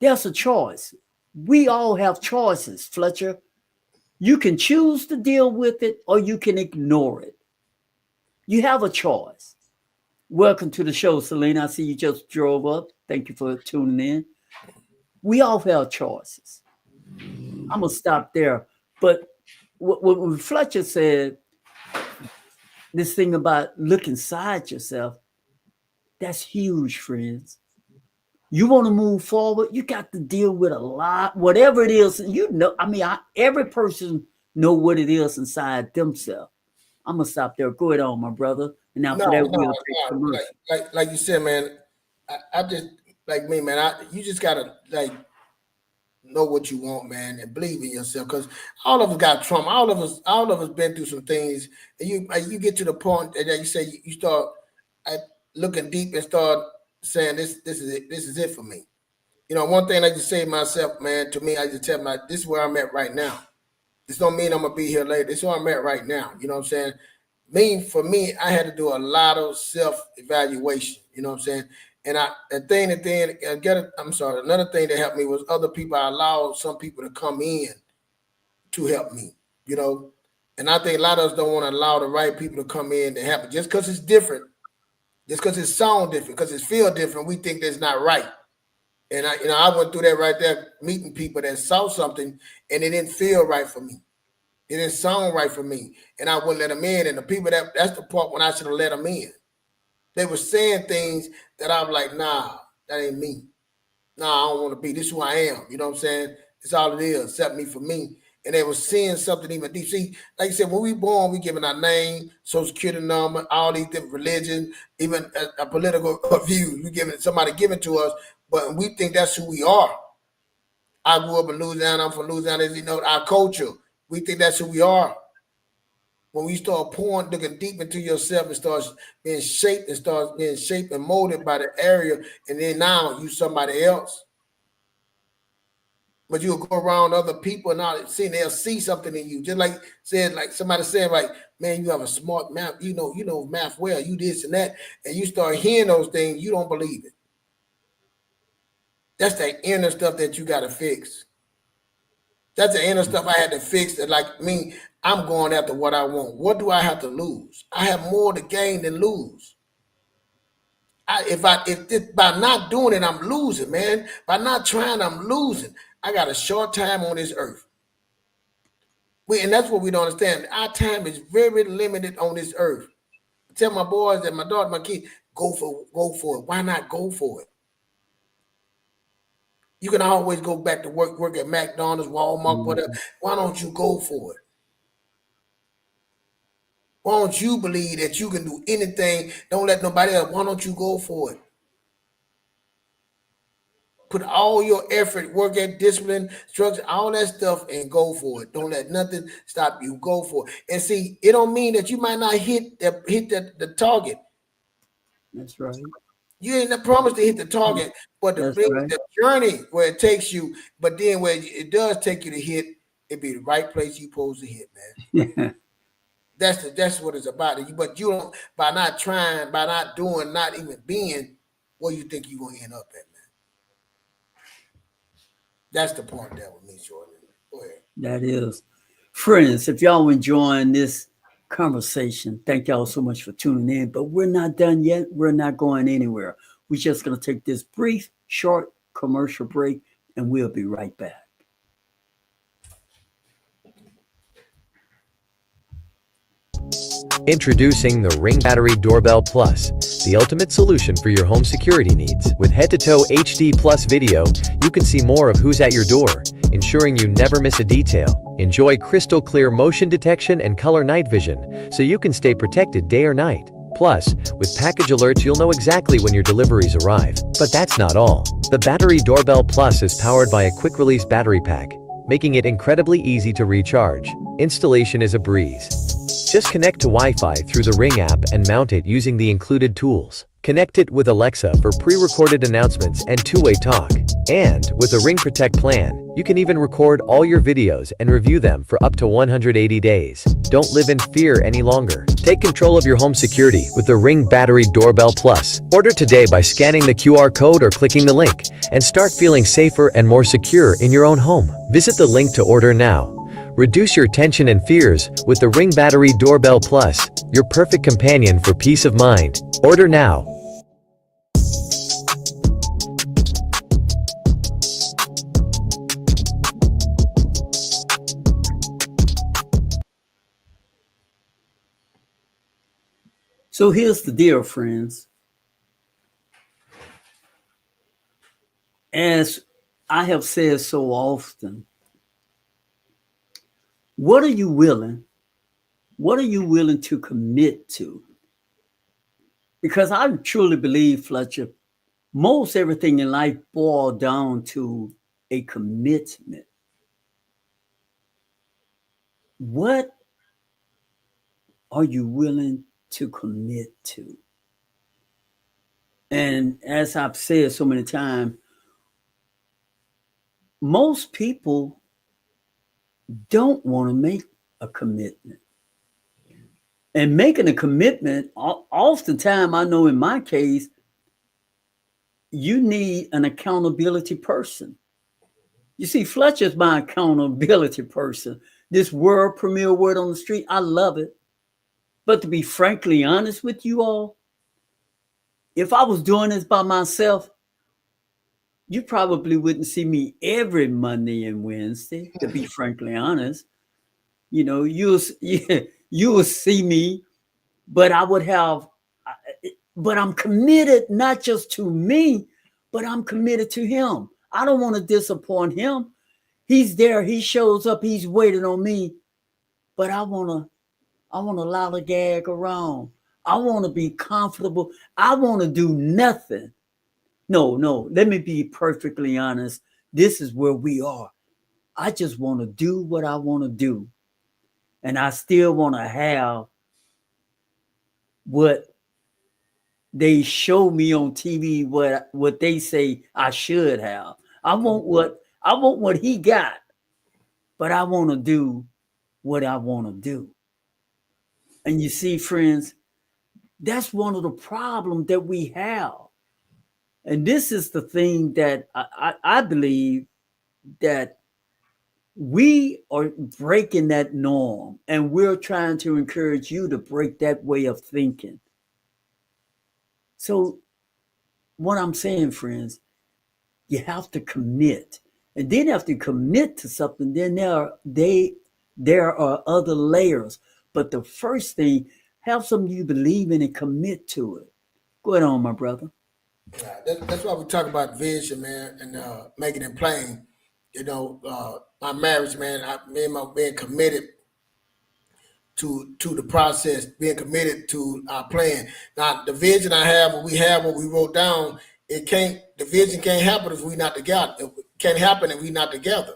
there's a choice. We all have choices, Fletcher. You can choose to deal with it or you can ignore it. You have a choice. Welcome to the show, Selena. I see you just drove up. Thank you for tuning in. We all have choices. I'm going to stop there. But what Fletcher said, this thing about look inside yourself, that's huge, friends. You want to move forward, you got to deal with a lot, whatever it is. You know, every person know what it is inside themselves. I'm going to stop there. Go ahead on, my brother. And after that, we'll take commercial. Like you said, man, I just, like me, man, you just got to, like, know what you want, man, and believe in yourself. Because all of us got trauma. All of us been through some things. And you get to the point that you say you start looking deep and start saying this is it for me. You know, one thing I just say to myself, man, to me, I just tell myself, this is where I'm at right now. This don't mean I'm gonna be here later. This is where I'm at right now. You know what I'm saying? For me, I had to do a lot of self-evaluation. You know what I'm saying? And another thing that helped me was other people. I allowed some people to come in to help me, you know. And I think a lot of us don't want to allow the right people to come in to help it. Just because it's different, just because it sounds different, because it feels different, we think that's not right. And I went through that right there, meeting people that saw something and it didn't feel right for me. It didn't sound right for me. And I wouldn't let them in. And the people that's the part when I should have let them in. They were saying things that I was like, nah, that ain't me. Nah, I don't want to be. This is who I am. You know what I'm saying? It's all it is, except me for me. And they were seeing something even deep. See, like you said, when we born, we giving our name, social security number, all these different religions, even a political view. We giving somebody giving to us, but we think that's who we are. I grew up in Louisiana. I'm from Louisiana. You know, our culture. We think that's who we are. When we start looking deep into yourself and starts being shaped and molded by the area, and then now you somebody else. But you'll go around other people and they'll see something in you. Just like somebody said, like, man, you have a smart math, you know math well, you this and that, and you start hearing those things, you don't believe it. That's the inner stuff that you got to fix. That's the inner stuff I had to fix. That, like me, I'm going after what I want. What do I have to lose? I have more to gain than lose. If by not doing it, I'm losing, man. By not trying, I'm losing. I got a short time on this earth. And that's what we don't understand. Our time is very limited on this earth. I tell my boys and my daughter, my kids, go for it. Why not go for it? You can always go back to work at McDonald's, Walmart, whatever. Why don't you go for it? Why don't you believe that you can do anything? Don't let nobody else. Why don't you go for it? Put all your effort, work at discipline, structure, all that stuff, and go for it. Don't let nothing stop you. Go for it. And see, it don't mean that you might not hit the target. That's right. You ain't promised to hit the target, but the journey where it takes you, but then where it does take you to hit, it be the right place you supposed to hit, man. Yeah. That's what it's about. But you don't, by not trying, by not doing, not even being, where you think you're gonna end up at, man. That's the point there with me, Jordan. Go ahead. That is. Friends, if y'all enjoying this conversation, thank y'all so much for tuning in. But we're not done yet. We're not going anywhere. We're just going to take this brief, short commercial break, and we'll be right back. Introducing the Ring Battery Doorbell Plus, the ultimate solution for your home security needs. With head-to-toe HD Plus video, you can see more of who's at your door, ensuring you never miss a detail. Enjoy crystal clear motion detection and color night vision, so you can stay protected day or night. Plus, with package alerts, you'll know exactly when your deliveries arrive. But that's not all. The Battery Doorbell Plus is powered by a quick-release battery pack, making it incredibly easy to recharge. Installation is a breeze. Just connect to Wi-Fi through the Ring app and mount it using the included tools. Connect it with Alexa for pre-recorded announcements and two-way talk. And with a Ring Protect plan, you can even record all your videos and review them for up to 180 days. Don't live in fear any longer. Take control of your home security with the Ring Battery Doorbell Plus. Order today by scanning the QR code or clicking the link, and start feeling safer and more secure in your own home. Visit the link to order now. Reduce your tension and fears with the Ring Battery Doorbell Plus, your perfect companion for peace of mind. Order now. So here's the deal, friends. As I have said so often, what are you willing to commit to? Because I truly believe, Fletcher, most everything in life boils down to a commitment. What are you willing to commit to? And as I've said so many times, most people don't want to make a commitment. And making a commitment, oftentimes, I know in my case, you need an accountability person. You see, Fletcher's my accountability person. This world premiere Word on the Street, I love it. But to be frankly honest with you all, if I was doing this by myself, you probably wouldn't see me every Monday and Wednesday, to be frankly honest. You know, you will see me, but but I'm committed not just to me, but I'm committed to him. I don't want to disappoint him. He's there, he shows up, he's waiting on me, but I want to lollygag around. I want to be comfortable. I want to do nothing. No, let me be perfectly honest. This is where we are. I just want to do what I want to do. And I still want to have what they show me on TV, what they say I should have. I want what he got, but I want to do what I want to do. And you see, friends, that's one of the problems that we have. And this is the thing that I believe that we are breaking that norm, and we're trying to encourage you to break that way of thinking. So what I'm saying, friends, you have to commit. And then after you commit to something, then there are other layers. But the first thing, have something you believe in and commit to it. Go ahead on, my brother. That's why we talk about vision, man, and making it plain. You know, my marriage, man, me and my being committed to the process, being committed to our plan. Now, the vision I have, what we wrote down, the vision can't happen if we're not together. It can't happen if we're not together.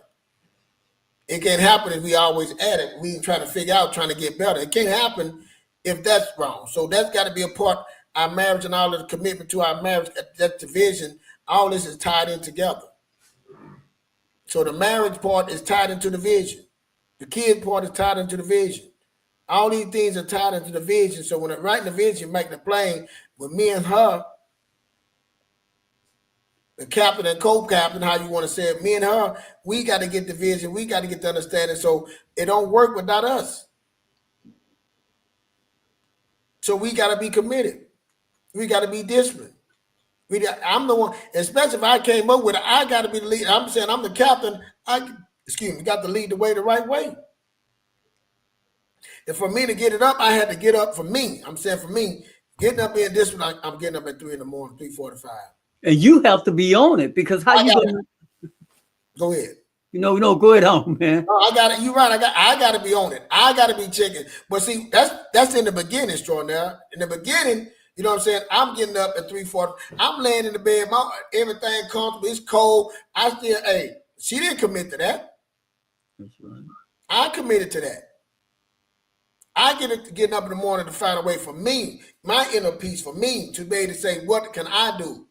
It can't happen if we always at it. We trying to figure out, trying to get better. It can't happen if that's wrong. So that's got to be a part of our marriage, and all of the commitment to our marriage, that's the vision. All this is tied in together. So the marriage part is tied into the vision. The kid part is tied into the vision. All these things are tied into the vision. So when I write the vision, make the plain, with me and her, the captain and co-captain, how you want to say it, me and her, we got to get the vision. We got to get the understanding. So it don't work without us. So we got to be committed. We got to be disciplined. I'm the one, especially if I came up with it, I got to be the lead. I'm saying I'm the captain. Got to lead the way the right way. And for me to get it up, I had to get up for me. I'm saying for me, getting up being disciplined, I'm getting up at 3 in the morning, 3:45. And you have to be on it, because how you gonna go ahead? No, go ahead on, man. No, I got it. You're right. I got to be on it. I got to be checking. But see, that's in the beginning, Now, in the beginning, you know what I'm saying? I'm getting up at 3:40. I'm laying in the bed. Everything comfortable. It's cold. She didn't commit to that. That's right. I committed to that. I getting up in the morning to find a way for me, my inner peace, for me to be able to say, what can I do?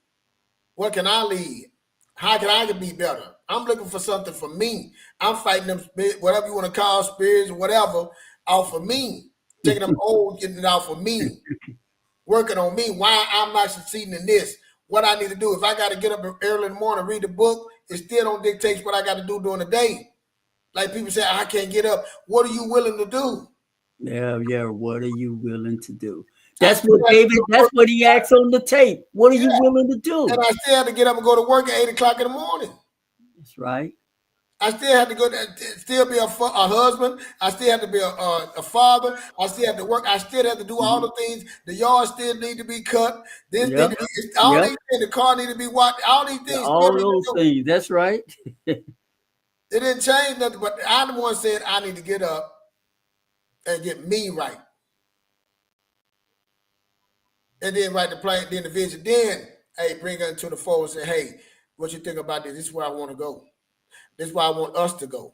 What can I lead? How can I be better? I'm looking for something for me. I'm fighting them, whatever you want to call spirits or whatever, out for me. Taking them old, getting it out for me. Working on me. Why I'm not succeeding in this. What I need to do. If I got to get up early in the morning, read the book, it still don't dictate what I got to do during the day. Like people say, I can't get up. What are you willing to do? Yeah. What are you willing to do? That's what David, that's what he asks on the tape. What are you willing to do? And I still have to get up and go to work at 8 o'clock in the morning. That's right. I still have to go, still be a husband. I still have to be a father. I still have to work. I still have to do all the things. The yard still need to be cut. This need to be, all these things. The car need to be watched. All these things. All those things. That's right. It didn't change nothing, but I'm the one said I need to get up and get me right. And then write the plan, then the vision. Then, hey, bring her into the fold and say, hey, what you think about this? This is where I want to go. This is where I want us to go.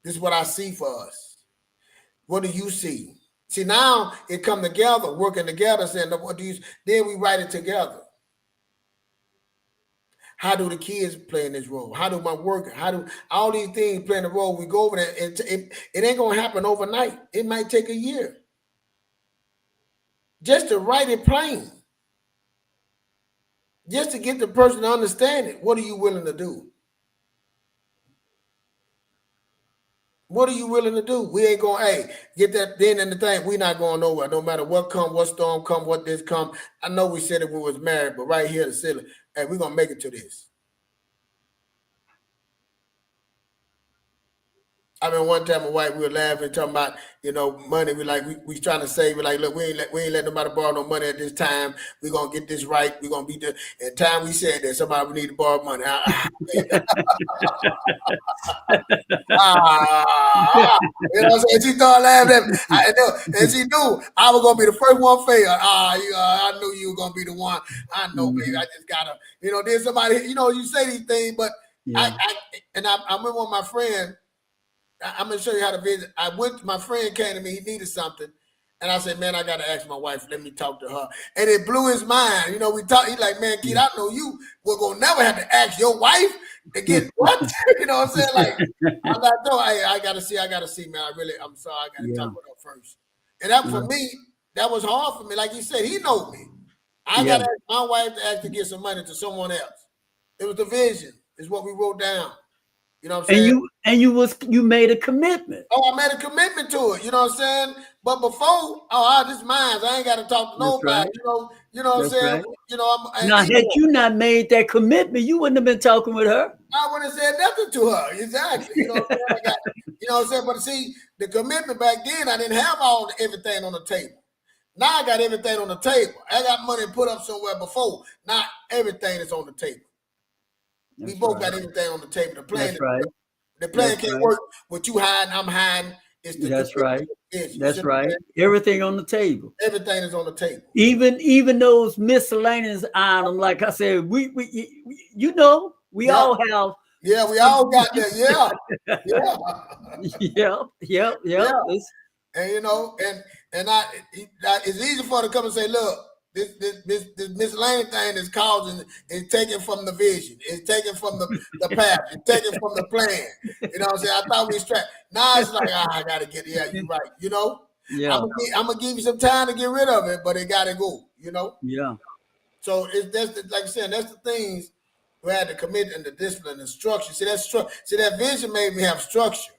This is what I see for us. What do you see? See, now it come together, working together, saying, what do you, then we write it together. How do the kids play in this role? How do my work? How do all these things play in the role? We go over there, and it ain't going to happen overnight. It might take a year. Just to write it plain. Just to get the person to understand it. What are you willing to do? What are you willing to do? We ain't going, hey, get that then and the thing. We're not going nowhere. No matter what come, what storm come, what this come. I know we said it when we was married, but right here, the ceiling, hey, we're going to make it to this. I mean, one time my wife, we were laughing, talking about, money. We trying to save. We're like, look, we ain't let nobody borrow no money at this time. We're going to get this right. We're going to be there. At the time we said that somebody would need to borrow money. And she started laughing at me. And she knew I was going to be the first one fail. I knew you were going to be the one. I know, baby. I just got to, then somebody, you say these things, but I remember when my friend, I'm going to show you how to visit. My friend came to me, he needed something. And I said, man, I got to ask my wife, let me talk to her. And it blew his mind. We talked, he's like, man, kid, I know you were going to never have to ask your wife to get what? You know what I'm saying? Like, I'm like, no, I got to see, man. I'm sorry, I got to talk with her first. And that for me, that was hard for me. Like he said, he know me. I got to ask my wife to ask to get some money to someone else. It was the vision. It's what we wrote down. You know what I'm saying? And you made a commitment. Oh, I made a commitment to it. You know what I'm saying? But before, this is mine. I ain't got to talk to nobody. Right. You know what I'm saying? Right. Now, had you not made that commitment, you wouldn't have been talking with her. I wouldn't have said nothing to her. Exactly. You know what I'm saying? You know what I'm saying? But see, the commitment back then, I didn't have everything on the table. Now I got everything on the table. I got money put up somewhere before. Now everything is on the table. We both got everything on the table. The plan, the plan can't work. What you hiding, I'm hiding. That's right. That's right. Everything on the table. Everything is on the table. Even those miscellaneous items, like I said, we all have. Yeah, we all got that. Yeah. And it's easy for her to come and say, look. This miscellaneous thing is taken from the vision. It's taken from the path. It's taken from the plan. You know what I'm saying? I thought we strapped. Now it's like, I got to get it. Yeah, you're right. Yeah. I'm going to give you some time to get rid of it, but it got to go, Yeah. So like I said, that's the things we had to commit and the discipline and structure. See, that vision made me have structure.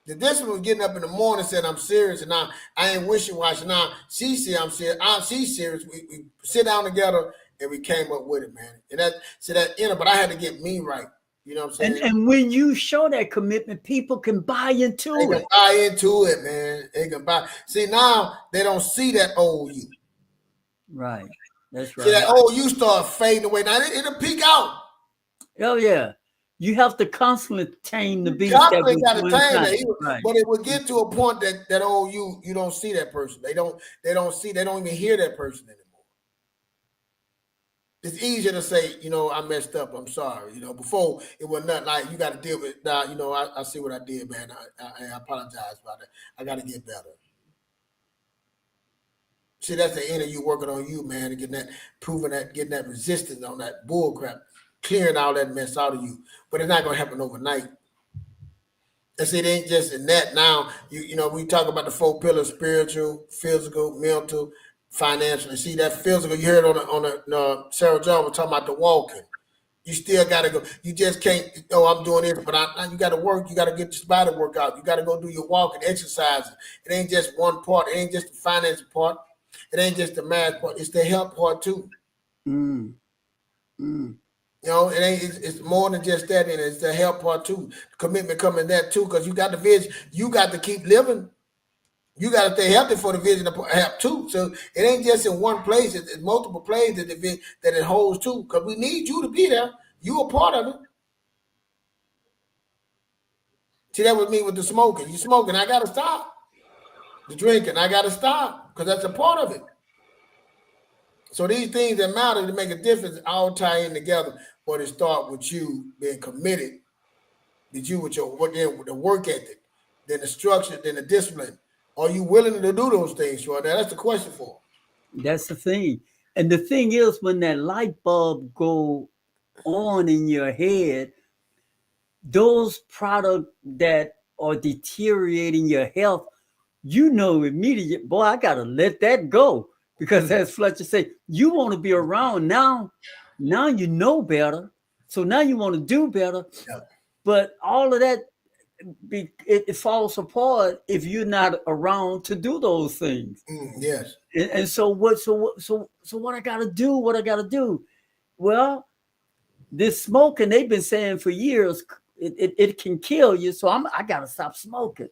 The discipline was getting up in the morning saying, I'm serious, and now I ain't wishy-washy. Now she said I'm serious. She's serious. We sit down together and we came up with it, man. And but I had to get me right. You know what I'm saying? And when you show that commitment, people can buy into it. They can buy into it, man. They can buy. See, now they don't see that old you. Right. That's right. See, that old you start fading away. Now it'll peak out. Oh yeah. You have to constantly tame the beast. Constantly got to tame it. Right. But it will get to a point that old you don't see that person. They don't even hear that person anymore. it's easier to say, I messed up. I'm sorry. Before it was nothing like you got to deal with. Now, I see what I did, man. I apologize about it. I got to get better. See, that's the inner you working on you, man, and getting that resistance on that bull crap, clearing all that mess out of you. But it's not gonna happen overnight. And see, it ain't just in that. Now, we talk about the 4 pillars: spiritual, physical, mental, financial. And see that physical, you heard on Sarah John was talking about the walking. You still gotta go. You just can't. I'm doing this, but you gotta work. You gotta get your body work out. You gotta go do your walking, exercising. It ain't just one part. It ain't just the finance part. It ain't just the math part. It's the health part too. It's more than just that, and it's the health part too. Commitment coming that too, because you got the vision. You got to keep living. You got to stay healthy for the vision to have too. So it ain't just in one place. It's multiple places that it holds too. Because we need you to be there. You a part of it. See, that was me with the smoking. You smoking, I got to stop. The drinking, I got to stop because that's a part of it. So these things that matter to make a difference all tie in together. But it start with you being committed. Did you with the work ethic, then the structure, then the discipline. Are you willing to do those things, Troy? That's the question for them. That's the thing. And the thing is, when that light bulb go on in your head, those products that are deteriorating your health, immediately, boy, I got to let that go. Because as Fletcher said, you want to be around now. Now you know better. So now you want to do better. Yeah. But all of that, it falls apart if you're not around to do those things. Yes. And so what I got to do? What I got to do? Well, this smoking, they've been saying for years, it can kill you. So I got to stop smoking.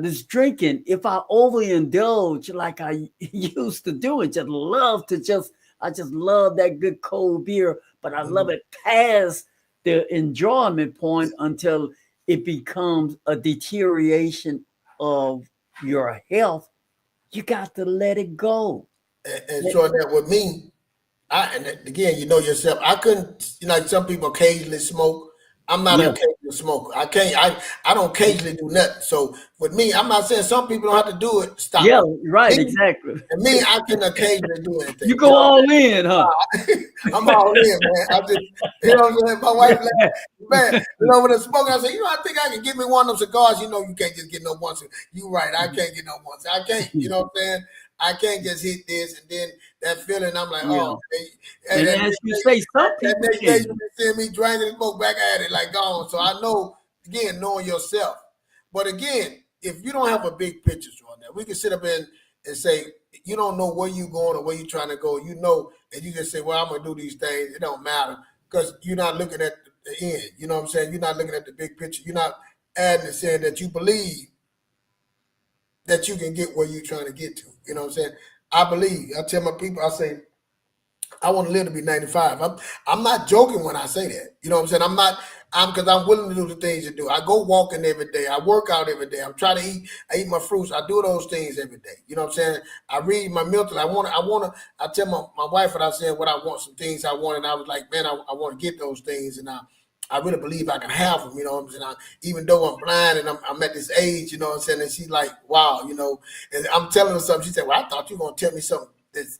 This drinking, if I overindulge like I used to do, I just love that good cold beer, but I love it past the enjoyment point until it becomes a deterioration of your health. You got to let it go. And so that with me, and again, you know yourself, I couldn't, some people occasionally smoke. I'm not an occasional smoker. I don't occasionally do nothing. So with me, I'm not saying some people don't have to do it. Stop. Yeah, right, exactly. And me, I can occasionally do anything. You go all in, huh? I'm all in, man. I just, what I'm saying? My wife, man, when I smoke, I say, I think I can get me one of them cigars. You can't just get no one. You right, I can't get no one. I can't, you know what I'm saying? I can't just hit this and then that feeling. I'm like, oh. And as you say, some people can. You see me drinking and smoke back at it like gone. So I know, again, knowing yourself. But again, if you don't have a big picture on that, we can sit up and say, you don't know where you're going or where you're trying to go. And you just say, well, I'm going to do these things. It don't matter because you're not looking at the end. You know what I'm saying? You're not looking at the big picture. You're not adding and saying that you believe that you can get where you're trying to get to. You know what I'm saying? I believe. I tell my people, I say, I want to live to be 95. I'm not joking when I say that. You know what I'm saying? Because I'm willing to do the things you do. I go walking every day. I work out every day. I'm trying to eat. I eat my fruits. I do those things every day. You know what I'm saying? I read my mental. I tell my wife what I said, what I want, some things I want. And I was like, man, I want to get those things. And I really believe I can have them, you know what I'm saying? Even though I'm blind and I'm at this age, you know what I'm saying? And she's like, wow, and I'm telling her something. She said, well, I thought you were going to tell me something that's,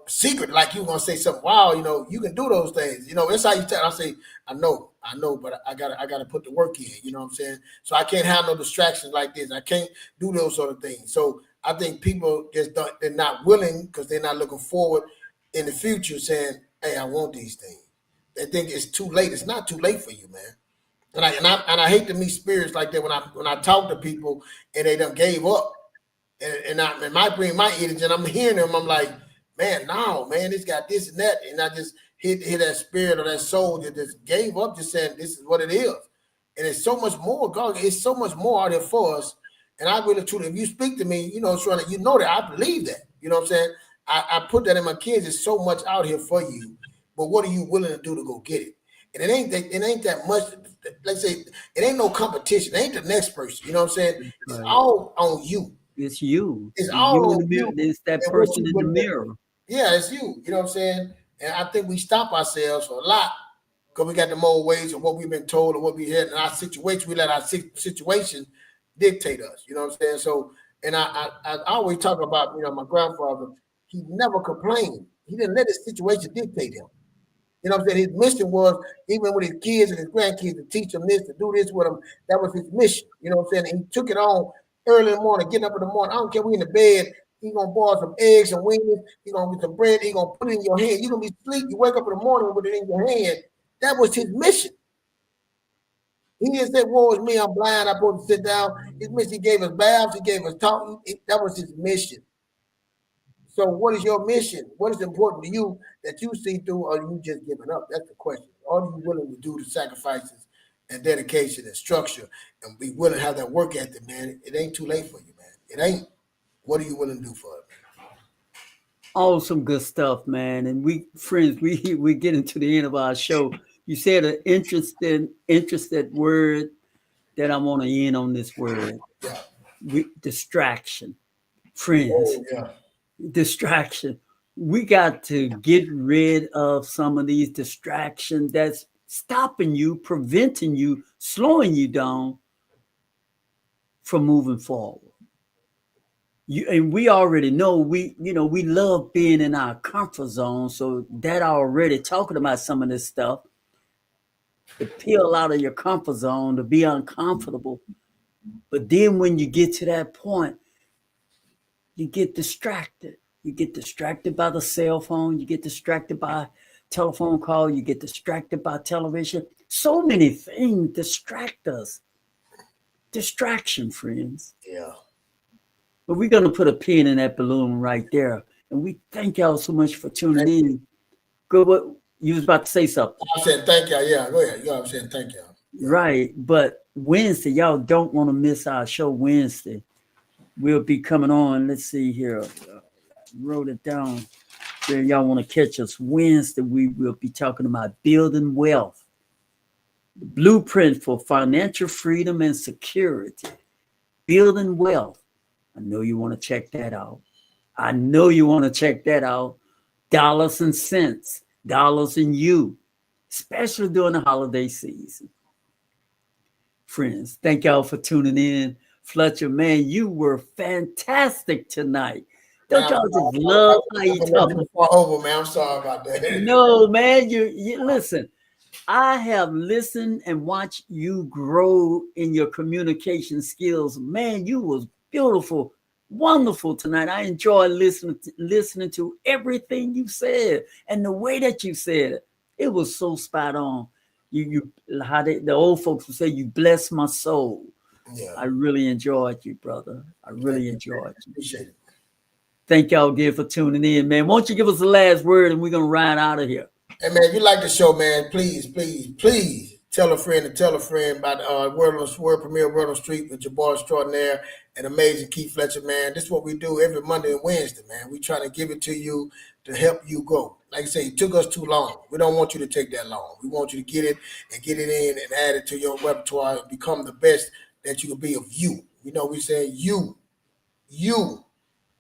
secret, like you were going to say something, wow, you can do those things. That's how you tell. I say, I know, but I gotta put the work in, you know what I'm saying? So I can't have no distractions like this. I can't do those sort of things. So I think people they're not willing because they're not looking forward in the future saying, hey, I want these things. They think it's too late. It's not too late for you, man. And I hate to meet spirits like that when I talk to people and they done gave up. And my brain, my energy, and I'm hearing them. I'm like, man, no, man, it's got this and that, and I just hit that spirit or that soul that just gave up, just saying this is what it is. And it's so much more, God. It's so much more out there for us. And I really truly, if you speak to me, Shirley, you know that I believe that. You know what I'm saying? I put that in my kids. There's so much out here for you. But what are you willing to do to go get it? And it ain't that much. Let's say it ain't no competition. It ain't the next person. You know what I'm saying? It's all on you. It's you. It's all on you. It's that person in the mirror. Yeah, it's you. You know what I'm saying? And I think we stop ourselves a lot because we got the old ways of what we've been told or what we had in our situation. We let our situation dictate us. You know what I'm saying? So, and I always talk about, my grandfather, he never complained. He didn't let his situation dictate him. You know what I'm saying? His mission was, even with his kids and his grandkids, to teach them this, to do this with them. That was his mission. You know what I'm saying? And he took it on early in the morning, getting up in the morning. I don't care, we in the bed. He's going to boil some eggs and wings. He's going to get some bread. He's going to put it in your hand. You're going to be asleep. You wake up in the morning with it in your hand. That was his mission. He didn't say, woe is me, I'm blind, I'm supposed to sit down. His mission, he gave us baths, he gave us talking. That was his mission. So what is your mission? What is important to you that you see through, or are you just giving up? That's the question. Are you willing to do the sacrifices and dedication and structure and be willing to have that work ethic, man? It ain't too late for you, man. It ain't. What are you willing to do for it, man? All some good stuff, man. And we getting to the end of our show. You said an interested word that I want to end on this word. Yeah. Distraction. Friends. Oh, yeah. Distraction. We got to get rid of some of these distractions that's stopping you, preventing you, slowing you down from moving forward. And we already know we love being in our comfort zone. So that already talking about some of this stuff, to peel out of your comfort zone, to be uncomfortable. But then when you get to that point, you get distracted. You get distracted by the cell phone. You get distracted by telephone call. You get distracted by television. So many things distract us. Distraction, friends. Yeah. But we're going to put a pin in that balloon right there. And we thank y'all so much for tuning in. Good. What you was about to say something. I said thank y'all. Yeah, go ahead. You know what I'm saying? Thank y'all. Yeah. Right. But Wednesday, y'all don't want to miss our show Wednesday. We'll be coming on. Let's see here. Wrote it down. There, y'all want to catch us Wednesday. We will be talking about building wealth, the blueprint for financial freedom and security. Building wealth. I know you want to check that out. Dollars and cents, dollars and you, especially during the holiday season. Friends, thank y'all for tuning in. Fletcher, man, you were fantastic tonight. Don't y'all just love how you talk? Over, man. I'm sorry about that. No, man, you listen. I have listened and watched you grow in your communication skills. Man, you was beautiful, wonderful tonight. I enjoyed listening to everything you said and the way that you said it. It was so spot on. You how the old folks would say, you bless my soul. Yeah. I really enjoyed you, brother. I really enjoyed you. Appreciate it. Thank y'all again for tuning in, man. Won't you give us the last word and we're going to ride out of here. Hey, man, if you like the show, man, please tell a friend about World Premiere, Word on the Street with your boy extraordinaire and amazing Keith Fletcher, man. This is what we do every Monday and Wednesday, man. We try to give it to you to help you grow. Like I say, it took us too long. We don't want you to take that long. We want you to get it in and add it to your repertoire and become the best that you can be of you. You know, we say you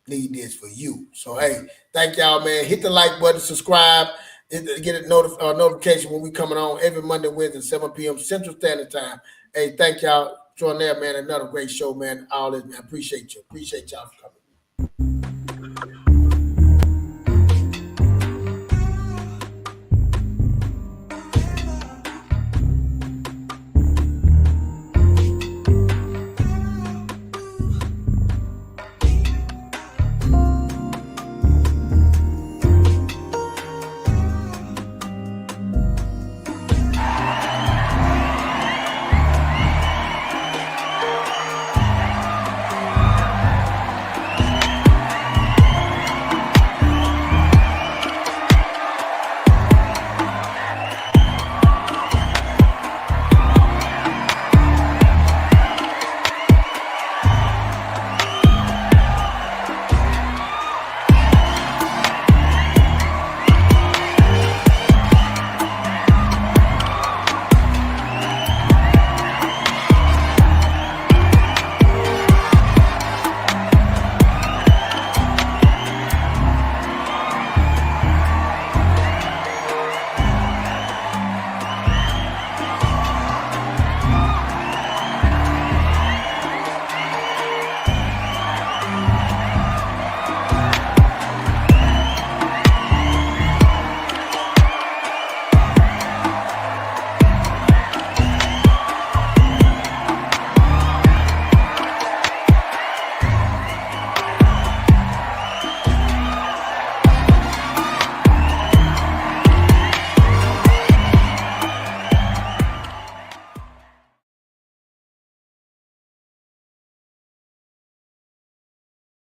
need this for you. So, hey, thank y'all, man. Hit the like button, subscribe, get a notification when we coming on every Monday, Wednesday, 7 p.m. Central Standard Time. Hey, thank y'all. Extraordinaire, man. Another great show, man. All this, man. Appreciate y'all for coming.